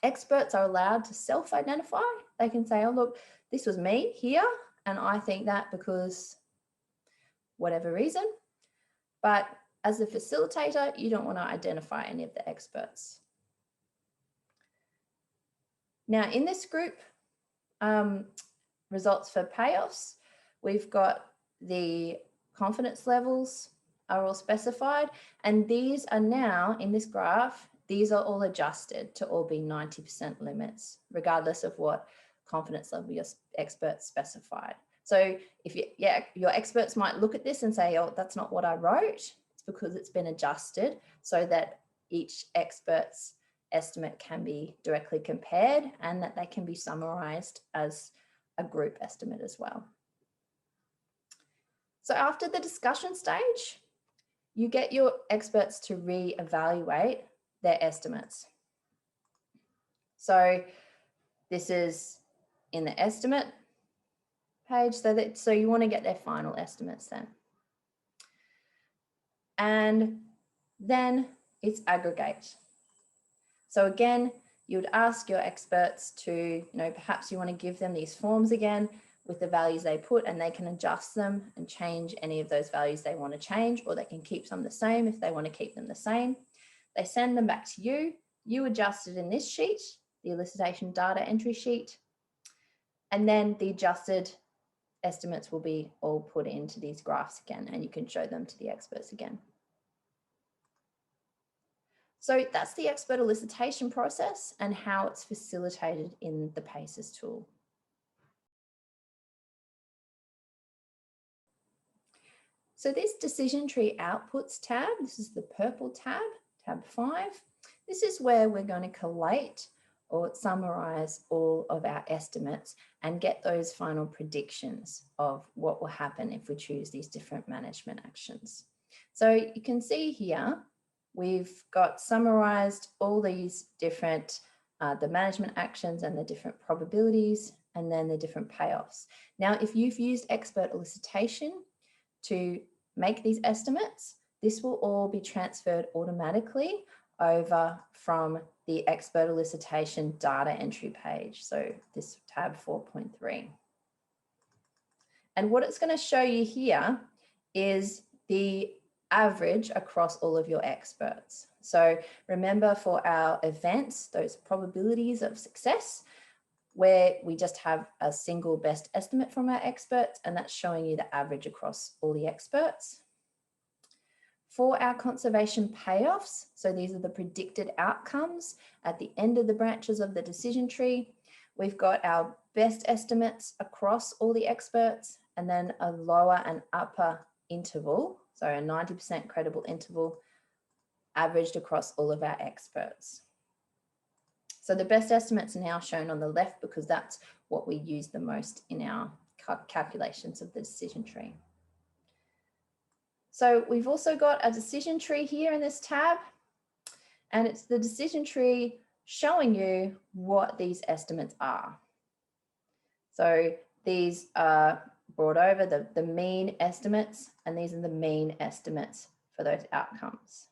Experts are allowed to self-identify. They can say, oh, look, this was me here, and I think that because whatever reason. But as the facilitator, you don't want to identify any of the experts. Now, in this group, results for payoffs, we've got the confidence levels are all specified, and these are now in this graph, these are all adjusted to all be 90% limits, regardless of what confidence level your experts specified. So if your experts might look at this and say, oh, that's not what I wrote. It's because it's been adjusted so that each expert's estimate can be directly compared and that they can be summarized as a group estimate as well. So after the discussion stage, you get your experts to re-evaluate their estimates. So this is in the estimate page, so you want to get their final estimates then. And then it's aggregate. So again, you would ask your experts to, perhaps you want to give them these forms again with the values they put, and they can adjust them and change any of those values they want to change, or they can keep some the same if they want to keep them the same. They send them back to you. You adjust it in this sheet, the elicitation data entry sheet, and then the adjusted estimates will be all put into these graphs again, and you can show them to the experts again. So that's the expert elicitation process and how it's facilitated in the PACES tool. So this decision tree outputs tab, this is the purple tab, tab 5. This is where we're going to collate or summarize all of our estimates and get those final predictions of what will happen if we choose these different management actions. So you can see here, we've got summarized all these different, the management actions and the different probabilities, and then the different payoffs. Now, if you've used expert elicitation to make these estimates, this will all be transferred automatically over from the expert elicitation data entry page. So this tab 4.3. And what it's going to show you here is the average across all of your experts. So remember, for our events, those probabilities of success, where we just have a single best estimate from our experts, and that's showing you the average across all the experts. For our conservation payoffs, so these are the predicted outcomes at the end of the branches of the decision tree, we've got our best estimates across all the experts, and then a lower and upper interval, so a 90% credible interval averaged across all of our experts. So the best estimates are now shown on the left because that's what we use the most in our calculations of the decision tree. So we've also got a decision tree here in this tab, and it's the decision tree showing you what these estimates are. So these are brought over the mean estimates, and these are the mean estimates for those outcomes.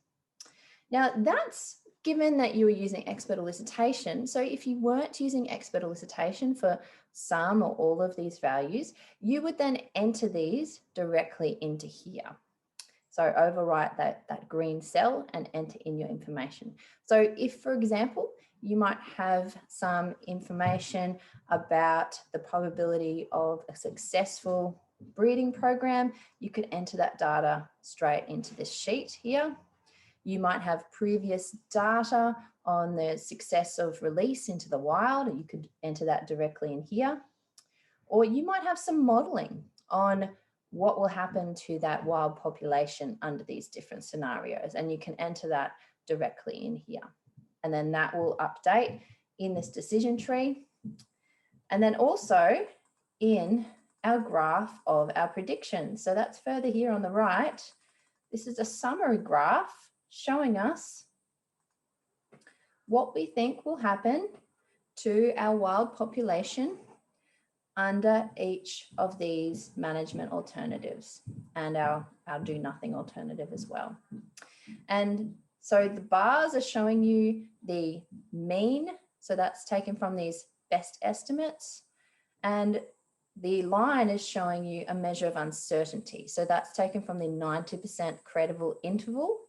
Now that's given that you were using expert elicitation. So if you weren't using expert elicitation for some or all of these values, you would then enter these directly into here. So overwrite that green cell and enter in your information. So if, for example, you might have some information about the probability of a successful breeding program, you could enter that data straight into this sheet here. You might have previous data on the success of release into the wild, and you could enter that directly in here. Or you might have some modeling on what will happen to that wild population under these different scenarios, and you can enter that directly in here. And then that will update in this decision tree. And then also in our graph of our predictions. So that's further here on the right. This is a summary graph showing us what we think will happen to our wild population under each of these management alternatives, and our do nothing alternative as well. And so the bars are showing you the mean, so that's taken from these best estimates, and the line is showing you a measure of uncertainty. So that's taken from the 90% credible interval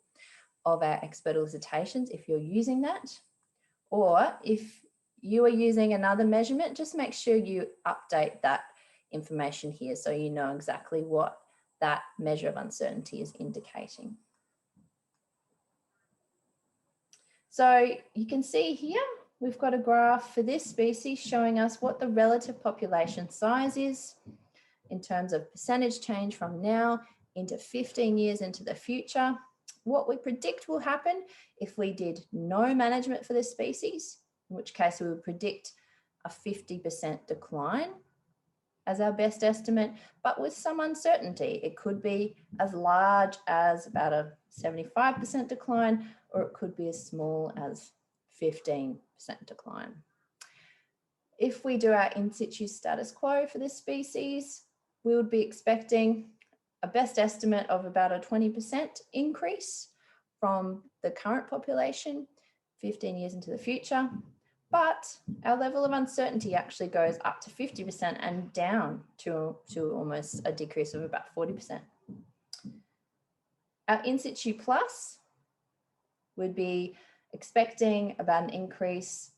of our expert elicitations if you're using that. Or if you are using another measurement, just make sure you update that information here so you know exactly what that measure of uncertainty is indicating. So you can see here, we've got a graph for this species showing us what the relative population size is in terms of percentage change from now into 15 years into the future. What we predict will happen if we did no management for this species, in which case we would predict a 50% decline as our best estimate, but with some uncertainty. It could be as large as about a 75% decline, or it could be as small as 15% decline. If we do our in situ status quo for this species, we would be expecting a best estimate of about a 20% increase from the current population 15 years into the future. But our level of uncertainty actually goes up to 50% and down to almost a decrease of about 40%. Our in situ plus would be expecting about an increase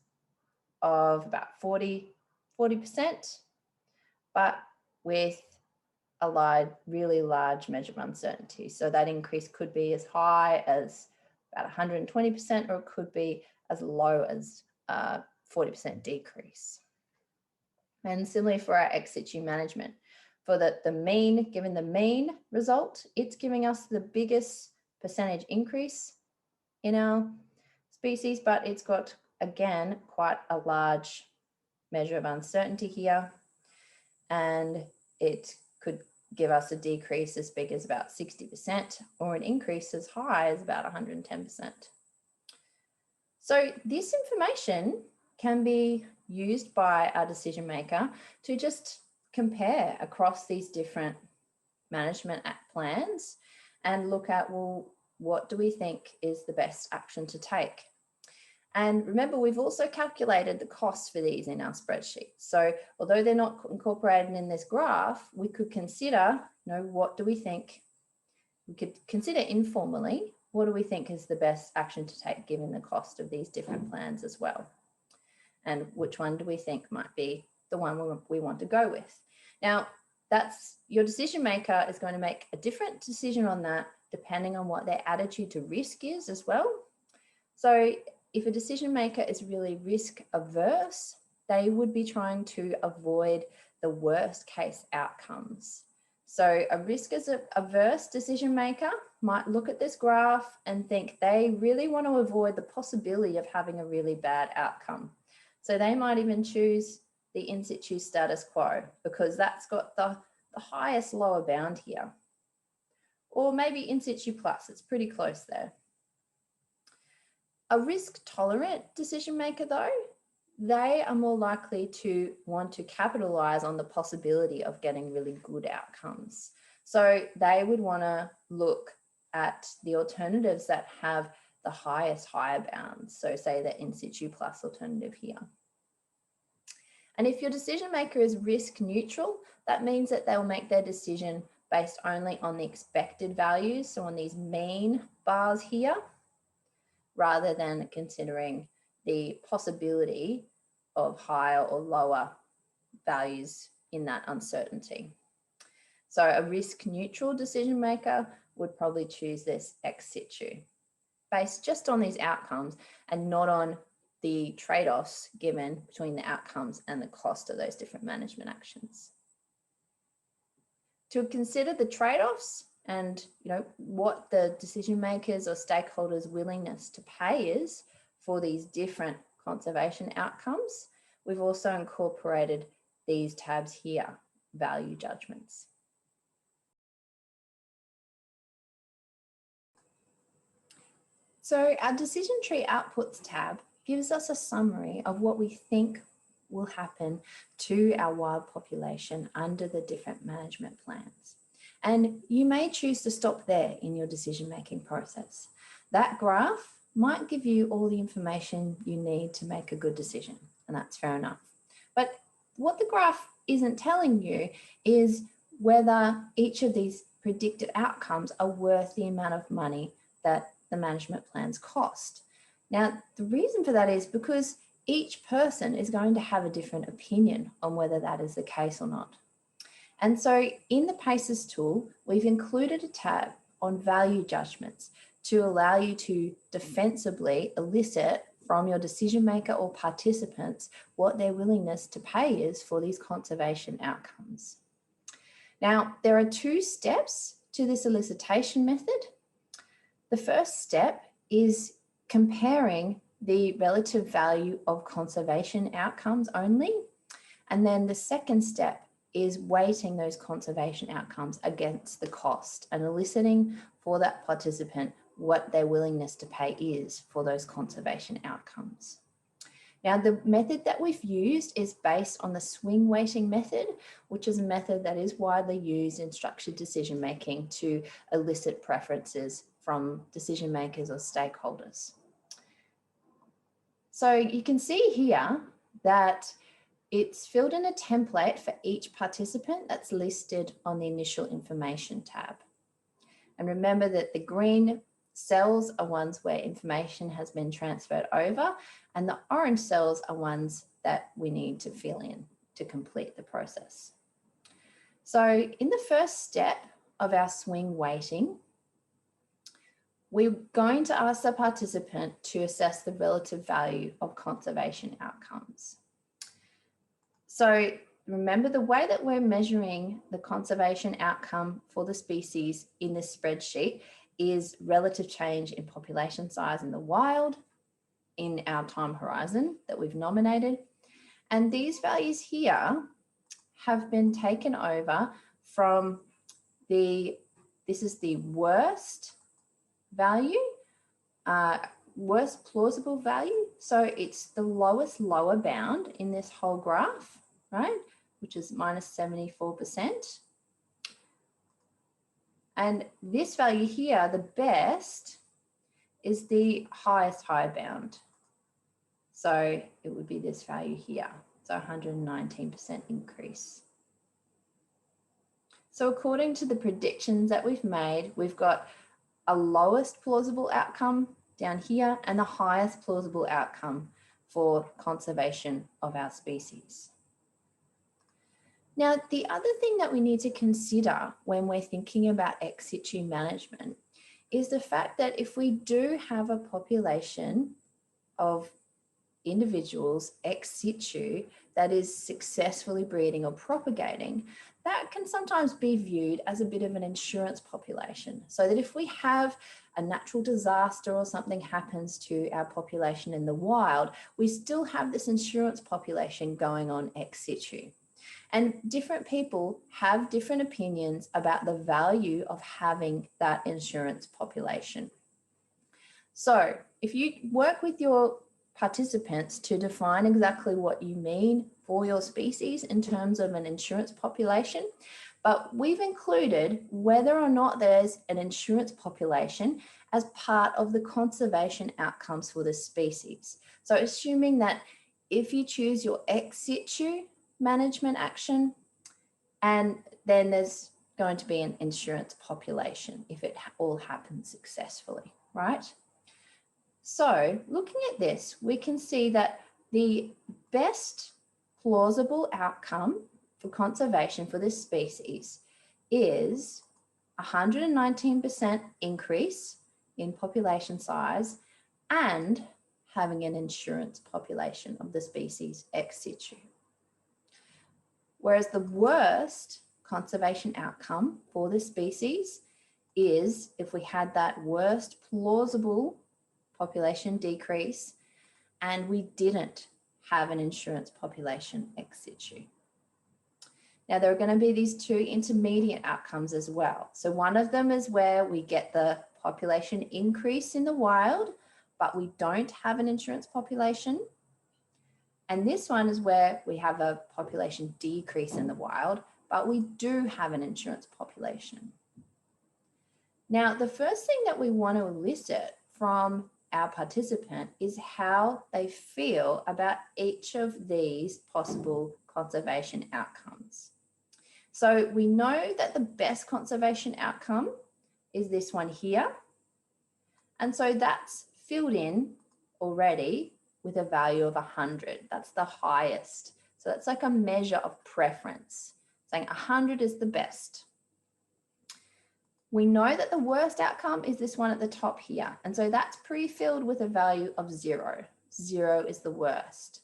of about 40%, but with a really large measure of uncertainty. So that increase could be as high as about 120%, or it could be as low as 40% decrease. And similarly for our ex situ management, for the mean, given the mean result, it's giving us the biggest percentage increase in our species, but it's got, again, quite a large measure of uncertainty here. And it could give us a decrease as big as about 60%, or an increase as high as about 110%. So this information can be used by our decision maker to just compare across these different management plans and look at, well, what do we think is the best action to take? And remember, we've also calculated the costs for these in our spreadsheet. So although they're not incorporated in this graph, we could consider, what do we think? We could consider informally, what do we think is the best action to take given the cost of these different plans as well? And which one do we think might be the one we want to go with? Now, that's your decision maker is going to make a different decision on that depending on what their attitude to risk is as well. So if a decision maker is really risk averse, they would be trying to avoid the worst case outcomes. So a risk averse decision maker might look at this graph and think they really want to avoid the possibility of having a really bad outcome. So they might even choose the in situ status quo because that's got the highest lower bound here. Or maybe in situ plus, it's pretty close there. A risk tolerant decision maker though, they are more likely to want to capitalize on the possibility of getting really good outcomes. So they would want to look at the alternatives that have the highest higher bounds. So say the in situ plus alternative here. And if your decision maker is risk neutral, that means that they'll make their decision based only on the expected values, so on these mean bars here, rather than considering the possibility of higher or lower values in that uncertainty. So a risk neutral decision maker would probably choose this ex situ based just on these outcomes and not on the trade-offs given between the outcomes and the cost of those different management actions. To consider the trade-offs and what the decision makers or stakeholders' willingness to pay is for these different conservation outcomes, we've also incorporated these tabs here, value judgments. So our decision tree outputs tab gives us a summary of what we think will happen to our wild population under the different management plans. And you may choose to stop there in your decision-making process. That graph might give you all the information you need to make a good decision, and that's fair enough. But what the graph isn't telling you is whether each of these predicted outcomes are worth the amount of money that the management plans cost. Now, the reason for that is because each person is going to have a different opinion on whether that is the case or not. And so in the PACES tool, we've included a tab on value judgments to allow you to defensively elicit from your decision maker or participants what their willingness to pay is for these conservation outcomes. Now, there are 2 steps to this elicitation method. The first step is comparing the relative value of conservation outcomes only. And then the second step is weighting those conservation outcomes against the cost and eliciting for that participant what their willingness to pay is for those conservation outcomes. Now, the method that we've used is based on the swing weighting method, which is a method that is widely used in structured decision making to elicit preferences from decision makers or stakeholders. So you can see here that it's filled in a template for each participant that's listed on the initial information tab. And remember that the green cells are ones where information has been transferred over, and the orange cells are ones that we need to fill in to complete the process. So in the first step of our swing weighting, we're going to ask the participant to assess the relative value of conservation outcomes. So remember, the way that we're measuring the conservation outcome for the species in this spreadsheet is relative change in population size in the wild in our time horizon that we've nominated. And these values here have been taken over from this is the worst value, worst plausible value. So it's the lowest lower bound in this whole graph, right? Which is minus 74%. And this value here, the best, is the highest high bound. So it would be this value here. So 119% increase. So according to the predictions that we've made, we've got a lowest plausible outcome down here and the highest plausible outcome for conservation of our species. Now, the other thing that we need to consider when we're thinking about ex situ management is the fact that if we do have a population of individuals ex situ that is successfully breeding or propagating, that can sometimes be viewed as a bit of an insurance population. So that if we have a natural disaster or something happens to our population in the wild, we still have this insurance population going on ex situ. And different people have different opinions about the value of having that insurance population. So if you work with your participants to define exactly what you mean for your species in terms of an insurance population, but we've included whether or not there's an insurance population as part of the conservation outcomes for the species. So assuming that if you choose your ex situ management action, and then there's going to be an insurance population if it all happens successfully, right? So looking at this, we can see that the best plausible outcome for conservation for this species is 119% increase in population size and having an insurance population of the species ex situ. Whereas the worst conservation outcome for the species is if we had that worst plausible population decrease and we didn't have an insurance population ex situ. Now, there are going to be these two intermediate outcomes as well. So one of them is where we get the population increase in the wild, but we don't have an insurance population. And this one is where we have a population decrease in the wild, but we do have an insurance population. Now, the first thing that we want to elicit from our participant is how they feel about each of these possible conservation outcomes. So we know that the best conservation outcome is this one here. And so that's filled in already with a value of 100. That's the highest. So that's like a measure of preference, saying 100 is the best. We know that the worst outcome is this one at the top here. And so that's pre-filled with a value of 0. 0 is the worst.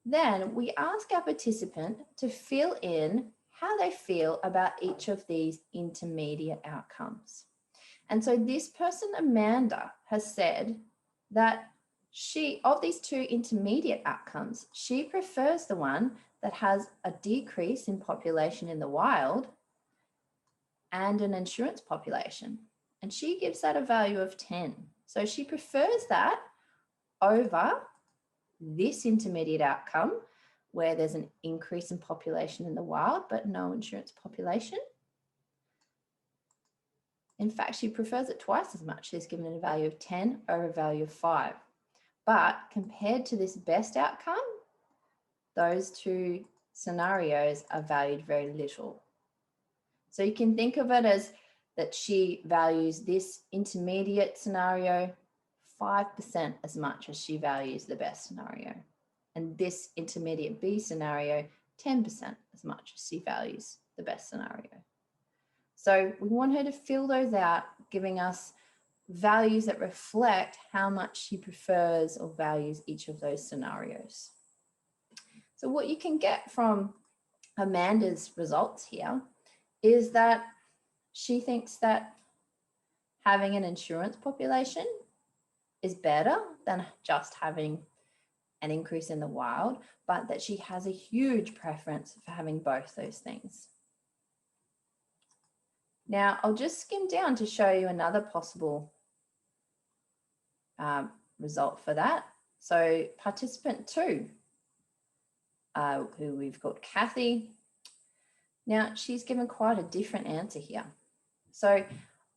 Then we ask our participant to fill in how they feel about each of these intermediate outcomes. And so this person, Amanda, has said that of these two intermediate outcomes, she prefers the one that has a decrease in population in the wild and an insurance population. And she gives that a value of 10. So she prefers that over this intermediate outcome where there's an increase in population in the wild, but no insurance population. In fact, she prefers it twice as much. She's given it a value of 10 over a value of 5. But compared to this best outcome, those two scenarios are valued very little. So you can think of it as that she values this intermediate scenario 5% as much as she values the best scenario. And this intermediate B scenario, 10% as much as she values the best scenario. So we want her to fill those out, giving us values that reflect how much she prefers or values each of those scenarios. So what you can get from Amanda's results here is that she thinks that having an insurance population is better than just having an increase in the wild, but that she has a huge preference for having both those things. Now, I'll just skim down to show you another possible result for that. So participant 2, who we've got Kathy. Now, she's given quite a different answer here. So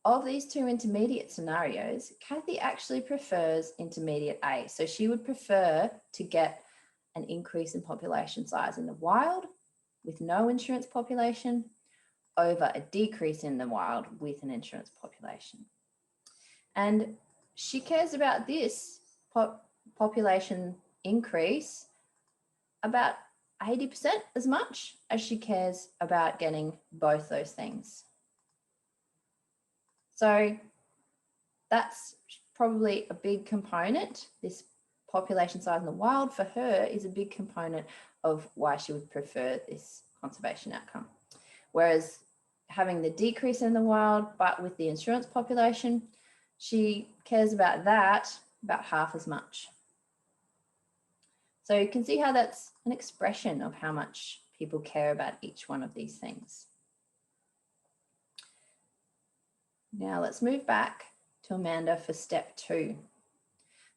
of these two intermediate scenarios, Kathy actually prefers intermediate A. So she would prefer to get an increase in population size in the wild with no insurance population over a decrease in the wild with an insurance population. And she cares about this population increase about 80% as much as she cares about getting both those things. So that's probably a big component. This population size in the wild for her is a big component of why she would prefer this conservation outcome. Whereas having the decrease in the wild, but with the insurance population, she cares about that about half as much. So you can see how that's an expression of how much people care about each one of these things. Now let's move back to Amanda for step 2.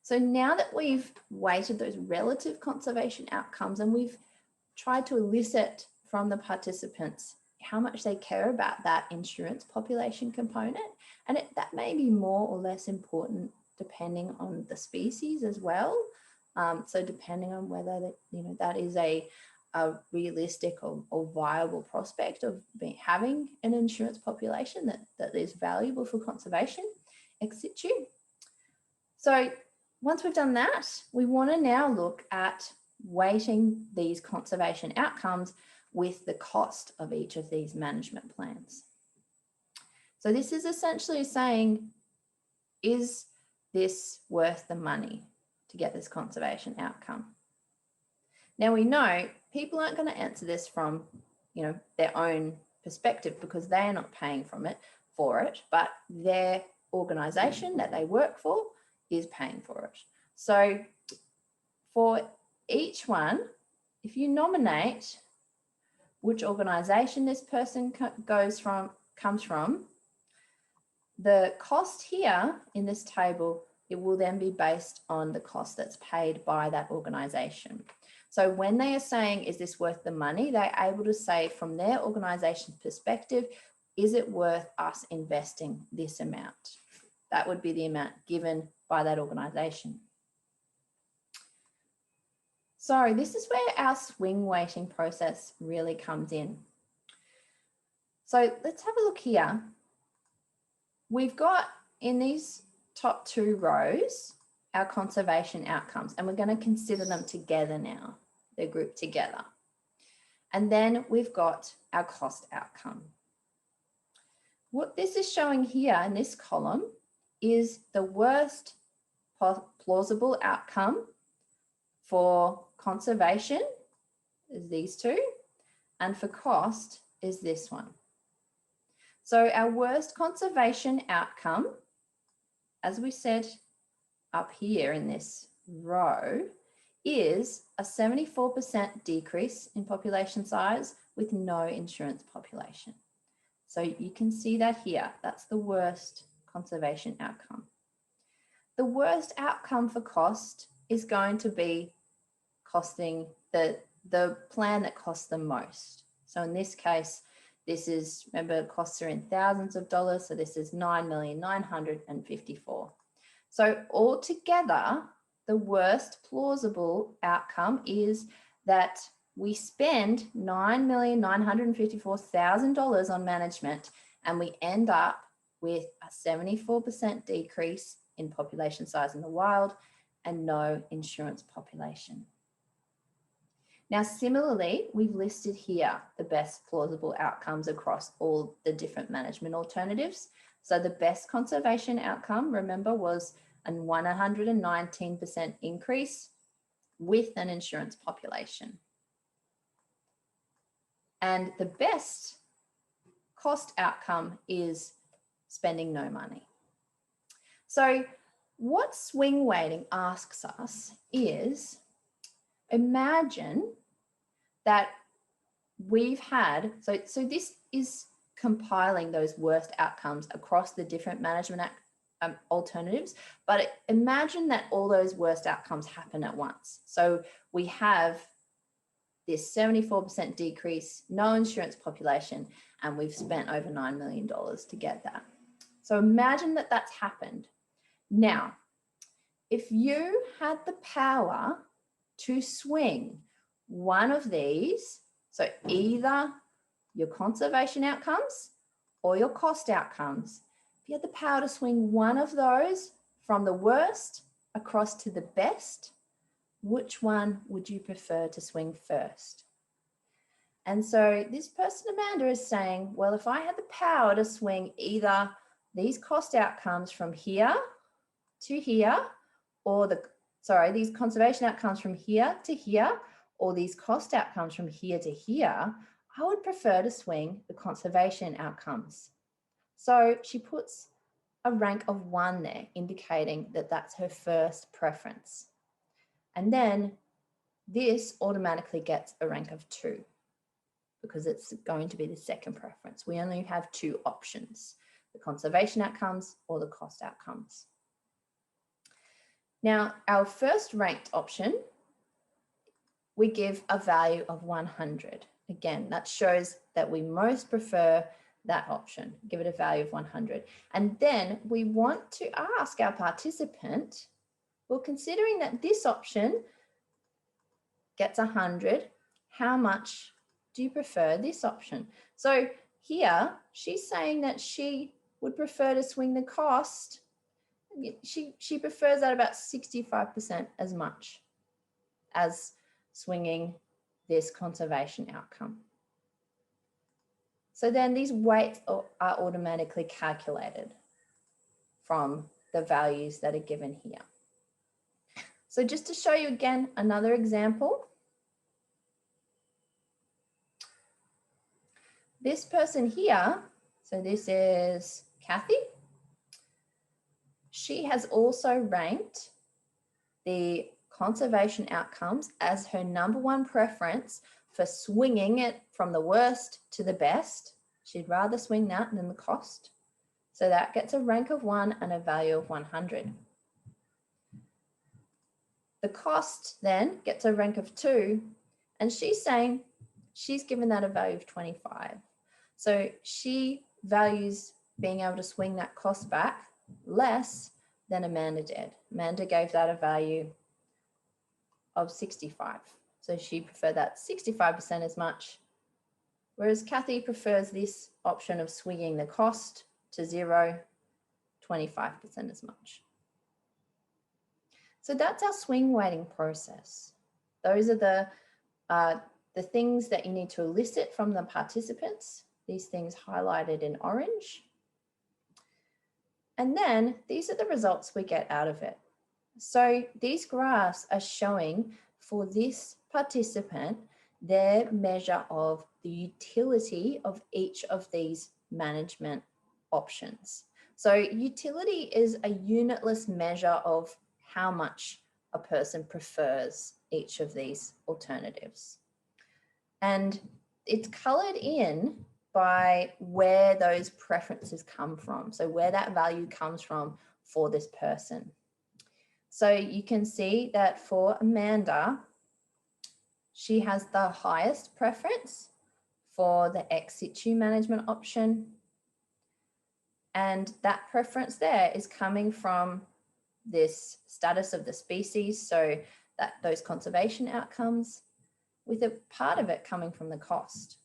So now that we've weighted those relative conservation outcomes and we've tried to elicit from the participants how much they care about that insurance population component, and that may be more or less important depending on the species as well. So depending on whether that is a realistic or viable prospect of having an insurance population that is valuable for conservation, ex situ. So once we've done that, we want to now look at weighting these conservation outcomes with the cost of each of these management plans. So this is essentially saying, is this worth the money to get this conservation outcome? Now we know people aren't going to answer this from their own perspective because they're not paying for it, but their organisation that they work for is paying for it. So for each one, if you nominate which organisation this person comes from, the cost here in this table, it will then be based on the cost that's paid by that organisation. So when they are saying, is this worth the money, they're able to say from their organisation's perspective, is it worth us investing this amount? That would be the amount given by that organisation. So this is where our swing weighting process really comes in. So let's have a look here. We've got in these top 2 rows our conservation outcomes, and we're going to consider them together now. They're grouped together. And then we've got our cost outcome. What this is showing here in this column is the worst plausible outcome for conservation is these 2, and for cost is this one. So our worst conservation outcome, as we said up here in this row, is a 74% decrease in population size with no insurance population. So you can see that here. That's the worst conservation outcome. The worst outcome for cost is going to be costing the plan that costs the most. So in this case, this is, remember, costs are in thousands of dollars. So this is $9,954,000. So altogether, the worst plausible outcome is that we spend $9,954,000 on management and we end up with a 74% decrease in population size in the wild and no insurance population. Now, similarly, we've listed here the best plausible outcomes across all the different management alternatives. So the best conservation outcome, remember, was a 119% increase with an insurance population. And the best cost outcome is spending no money. So what swing weighting asks us is, imagine that we've had, so this is compiling those worst outcomes across the different management alternatives, but imagine that all those worst outcomes happen at once. So we have this 74% decrease, no insurance population, and we've spent over $9 million to get that. So imagine that that's happened. Now, if you had the power to swing one of these, so either your conservation outcomes or your cost outcomes, if you had the power to swing one of those from the worst across to the best, which one would you prefer to swing first? And so this person, Amanda, is saying, well, if I had the power to swing either these cost outcomes from here to here, or these conservation outcomes from here to here, or these cost outcomes from here to here, I would prefer to swing the conservation outcomes. So she puts a rank of 1 there, indicating that that's her first preference. And then this automatically gets a rank of 2 because it's going to be the second preference. We only have 2 options, the conservation outcomes or the cost outcomes. Now, our first ranked option, we give a value of 100. Again, that shows that we most prefer that option, give it a value of 100. And then we want to ask our participant, well, considering that this option gets 100, how much do you prefer this option? So here, she's saying that she would prefer to swing the cost. She prefers that about 65% as much as swinging this conservation outcome. So then these weights are automatically calculated from the values that are given here. So just to show you again, another example. This person here, so this is Kathy. She has also ranked the conservation outcomes as her #1 preference for swinging it from the worst to the best. She'd rather swing that than the cost. So that gets a rank of 1 and a value of 100. The cost then gets a rank of 2, and she's saying she's given that a value of 25. So she values being able to swing that cost back less than Amanda did. Amanda gave that a value of 65. So she preferred that 65% as much, whereas Kathy prefers this option of swinging the cost to 0, 25% as much. So that's our swing weighting process. Those are the things that you need to elicit from the participants, these things highlighted in orange. And then these are the results we get out of it. So these graphs are showing for this participant their measure of the utility of each of these management options. So utility is a unitless measure of how much a person prefers each of these alternatives. And it's colored in by where those preferences come from. So where that value comes from for this person. So you can see that for Amanda, she has the highest preference for the ex-situ management option. And that preference there is coming from this status of the species, so that those conservation outcomes, with a part of it coming from the cost.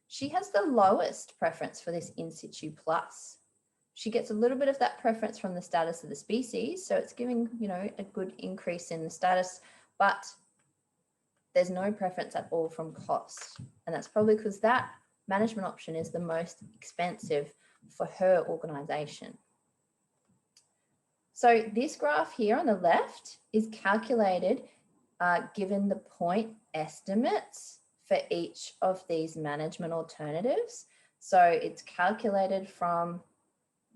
She has the lowest preference for this in-situ plus. She gets a little bit of that preference from the status of the species, so it's giving, a good increase in the status, but there's no preference at all from cost. And that's probably because that management option is the most expensive for her organisation. So this graph here on the left is calculated given the point estimates for each of these management alternatives. So it's calculated from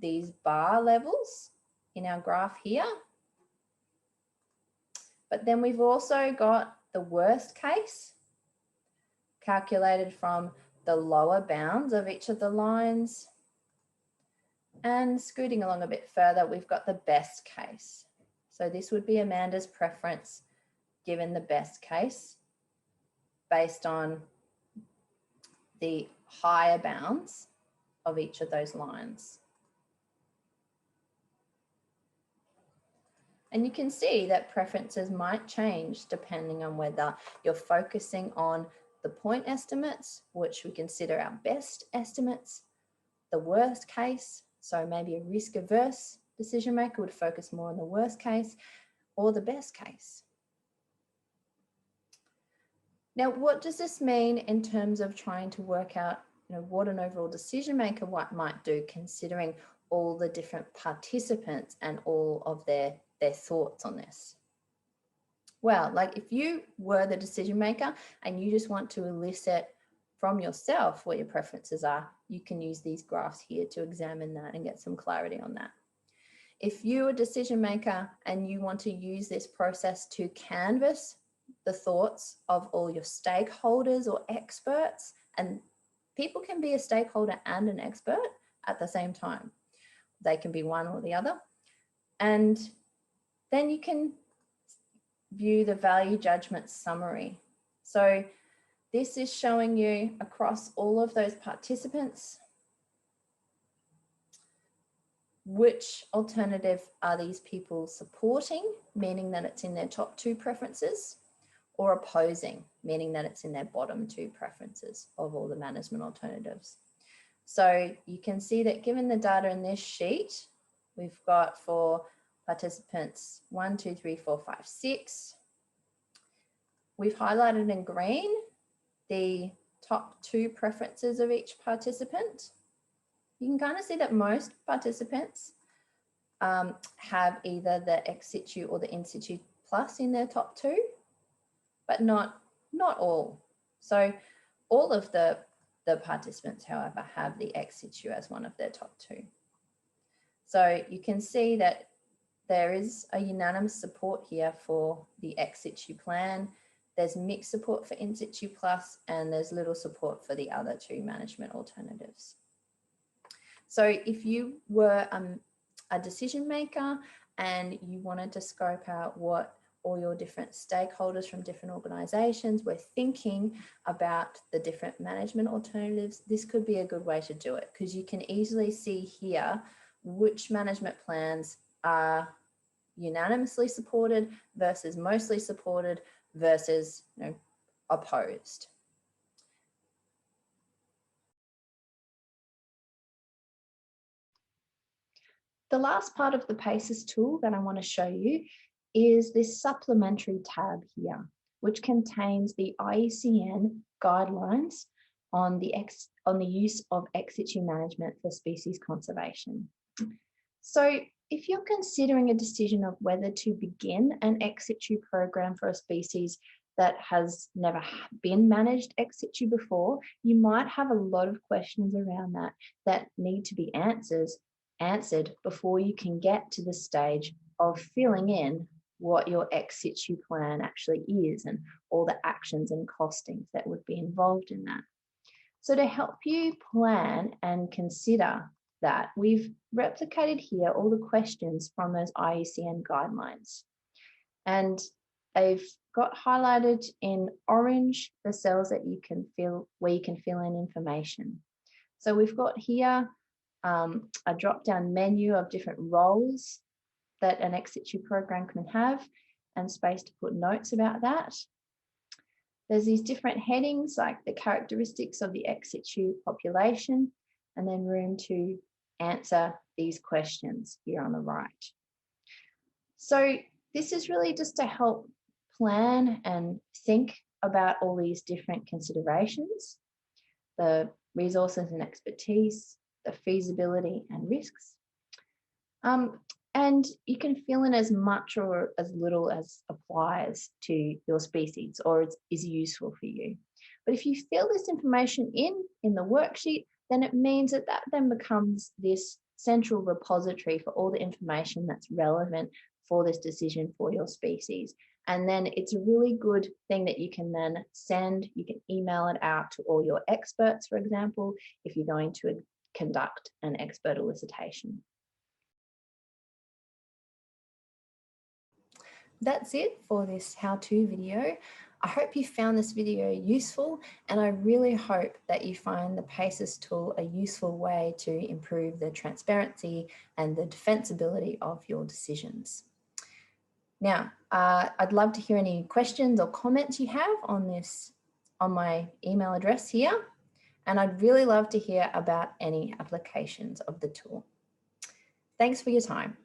these bar levels in our graph here. But then we've also got the worst case calculated from the lower bounds of each of the lines. And scooting along a bit further, we've got the best case. So this would be Amanda's preference given the best case. based on the higher bounds of each of those lines. And you can see that preferences might change depending on whether you're focusing on the point estimates, which we consider our best estimates, the worst case, so maybe a risk-averse decision maker would focus more on the worst case, or the best case. Now, what does this mean in terms of trying to work out, what an overall decision maker might do, considering all the different participants and all of their thoughts on this? Well, like if you were the decision maker and you just want to elicit from yourself what your preferences are, you can use these graphs here to examine that and get some clarity on that. If you're a decision maker and you want to use this process to canvass the thoughts of all your stakeholders or experts, and people can be a stakeholder and an expert at the same time. They can be one or the other. And then you can view the value judgment summary. So this is showing you across all of those participants, which alternative are these people supporting, meaning that it's in their top 2 preferences, or opposing, meaning that it's in their bottom 2 preferences of all the management alternatives. So you can see that given the data in this sheet, we've got for participants 1, 2, 3, 4, 5, 6. We've highlighted in green the top 2 preferences of each participant. You can kind of see that most participants have either the ex-situ or the in-situ plus in their top 2, but not all. So all of the participants, however, have the ex-situ as one of their top 2. So you can see that there is a unanimous support here for the ex-situ plan. There's mixed support for in-situ plus, and there's little support for the other 2 management alternatives. So if you were a decision maker and you wanted to scope out what all your different stakeholders from different organizations were thinking about the different management alternatives, this could be a good way to do it, because you can easily see here which management plans are unanimously supported versus mostly supported versus opposed. The last part of the PACES tool that I want to show you is this supplementary tab here, which contains the IUCN guidelines on the use of ex-situ management for species conservation. So if you're considering a decision of whether to begin an ex-situ program for a species that has never been managed ex-situ before, you might have a lot of questions around that need to be answered before you can get to the stage of filling in what your ex-situ plan actually is and all the actions and costings that would be involved in that. So to help you plan and consider that, we've replicated here all the questions from those IUCN guidelines. And they've got highlighted in orange the cells that you can where you can fill in information. So we've got here a drop-down menu of different roles that an ex-situ program can have, and space to put notes about that. There's these different headings like the characteristics of the ex-situ population, and then room to answer these questions here on the right. So this is really just to help plan and think about all these different considerations, the resources and expertise, the feasibility and risks. And you can fill in as much or as little as applies to your species or is useful for you. But if you fill this information in the worksheet, then it means that then becomes this central repository for all the information that's relevant for this decision for your species. And then it's a really good thing that you can then you can email it out to all your experts, for example, if you're going to conduct an expert elicitation. That's it for this how-to video. I hope you found this video useful, and I really hope that you find the PACES tool a useful way to improve the transparency and the defensibility of your decisions. Now, I'd love to hear any questions or comments you have on this, on my email address here, and I'd really love to hear about any applications of the tool. Thanks for your time.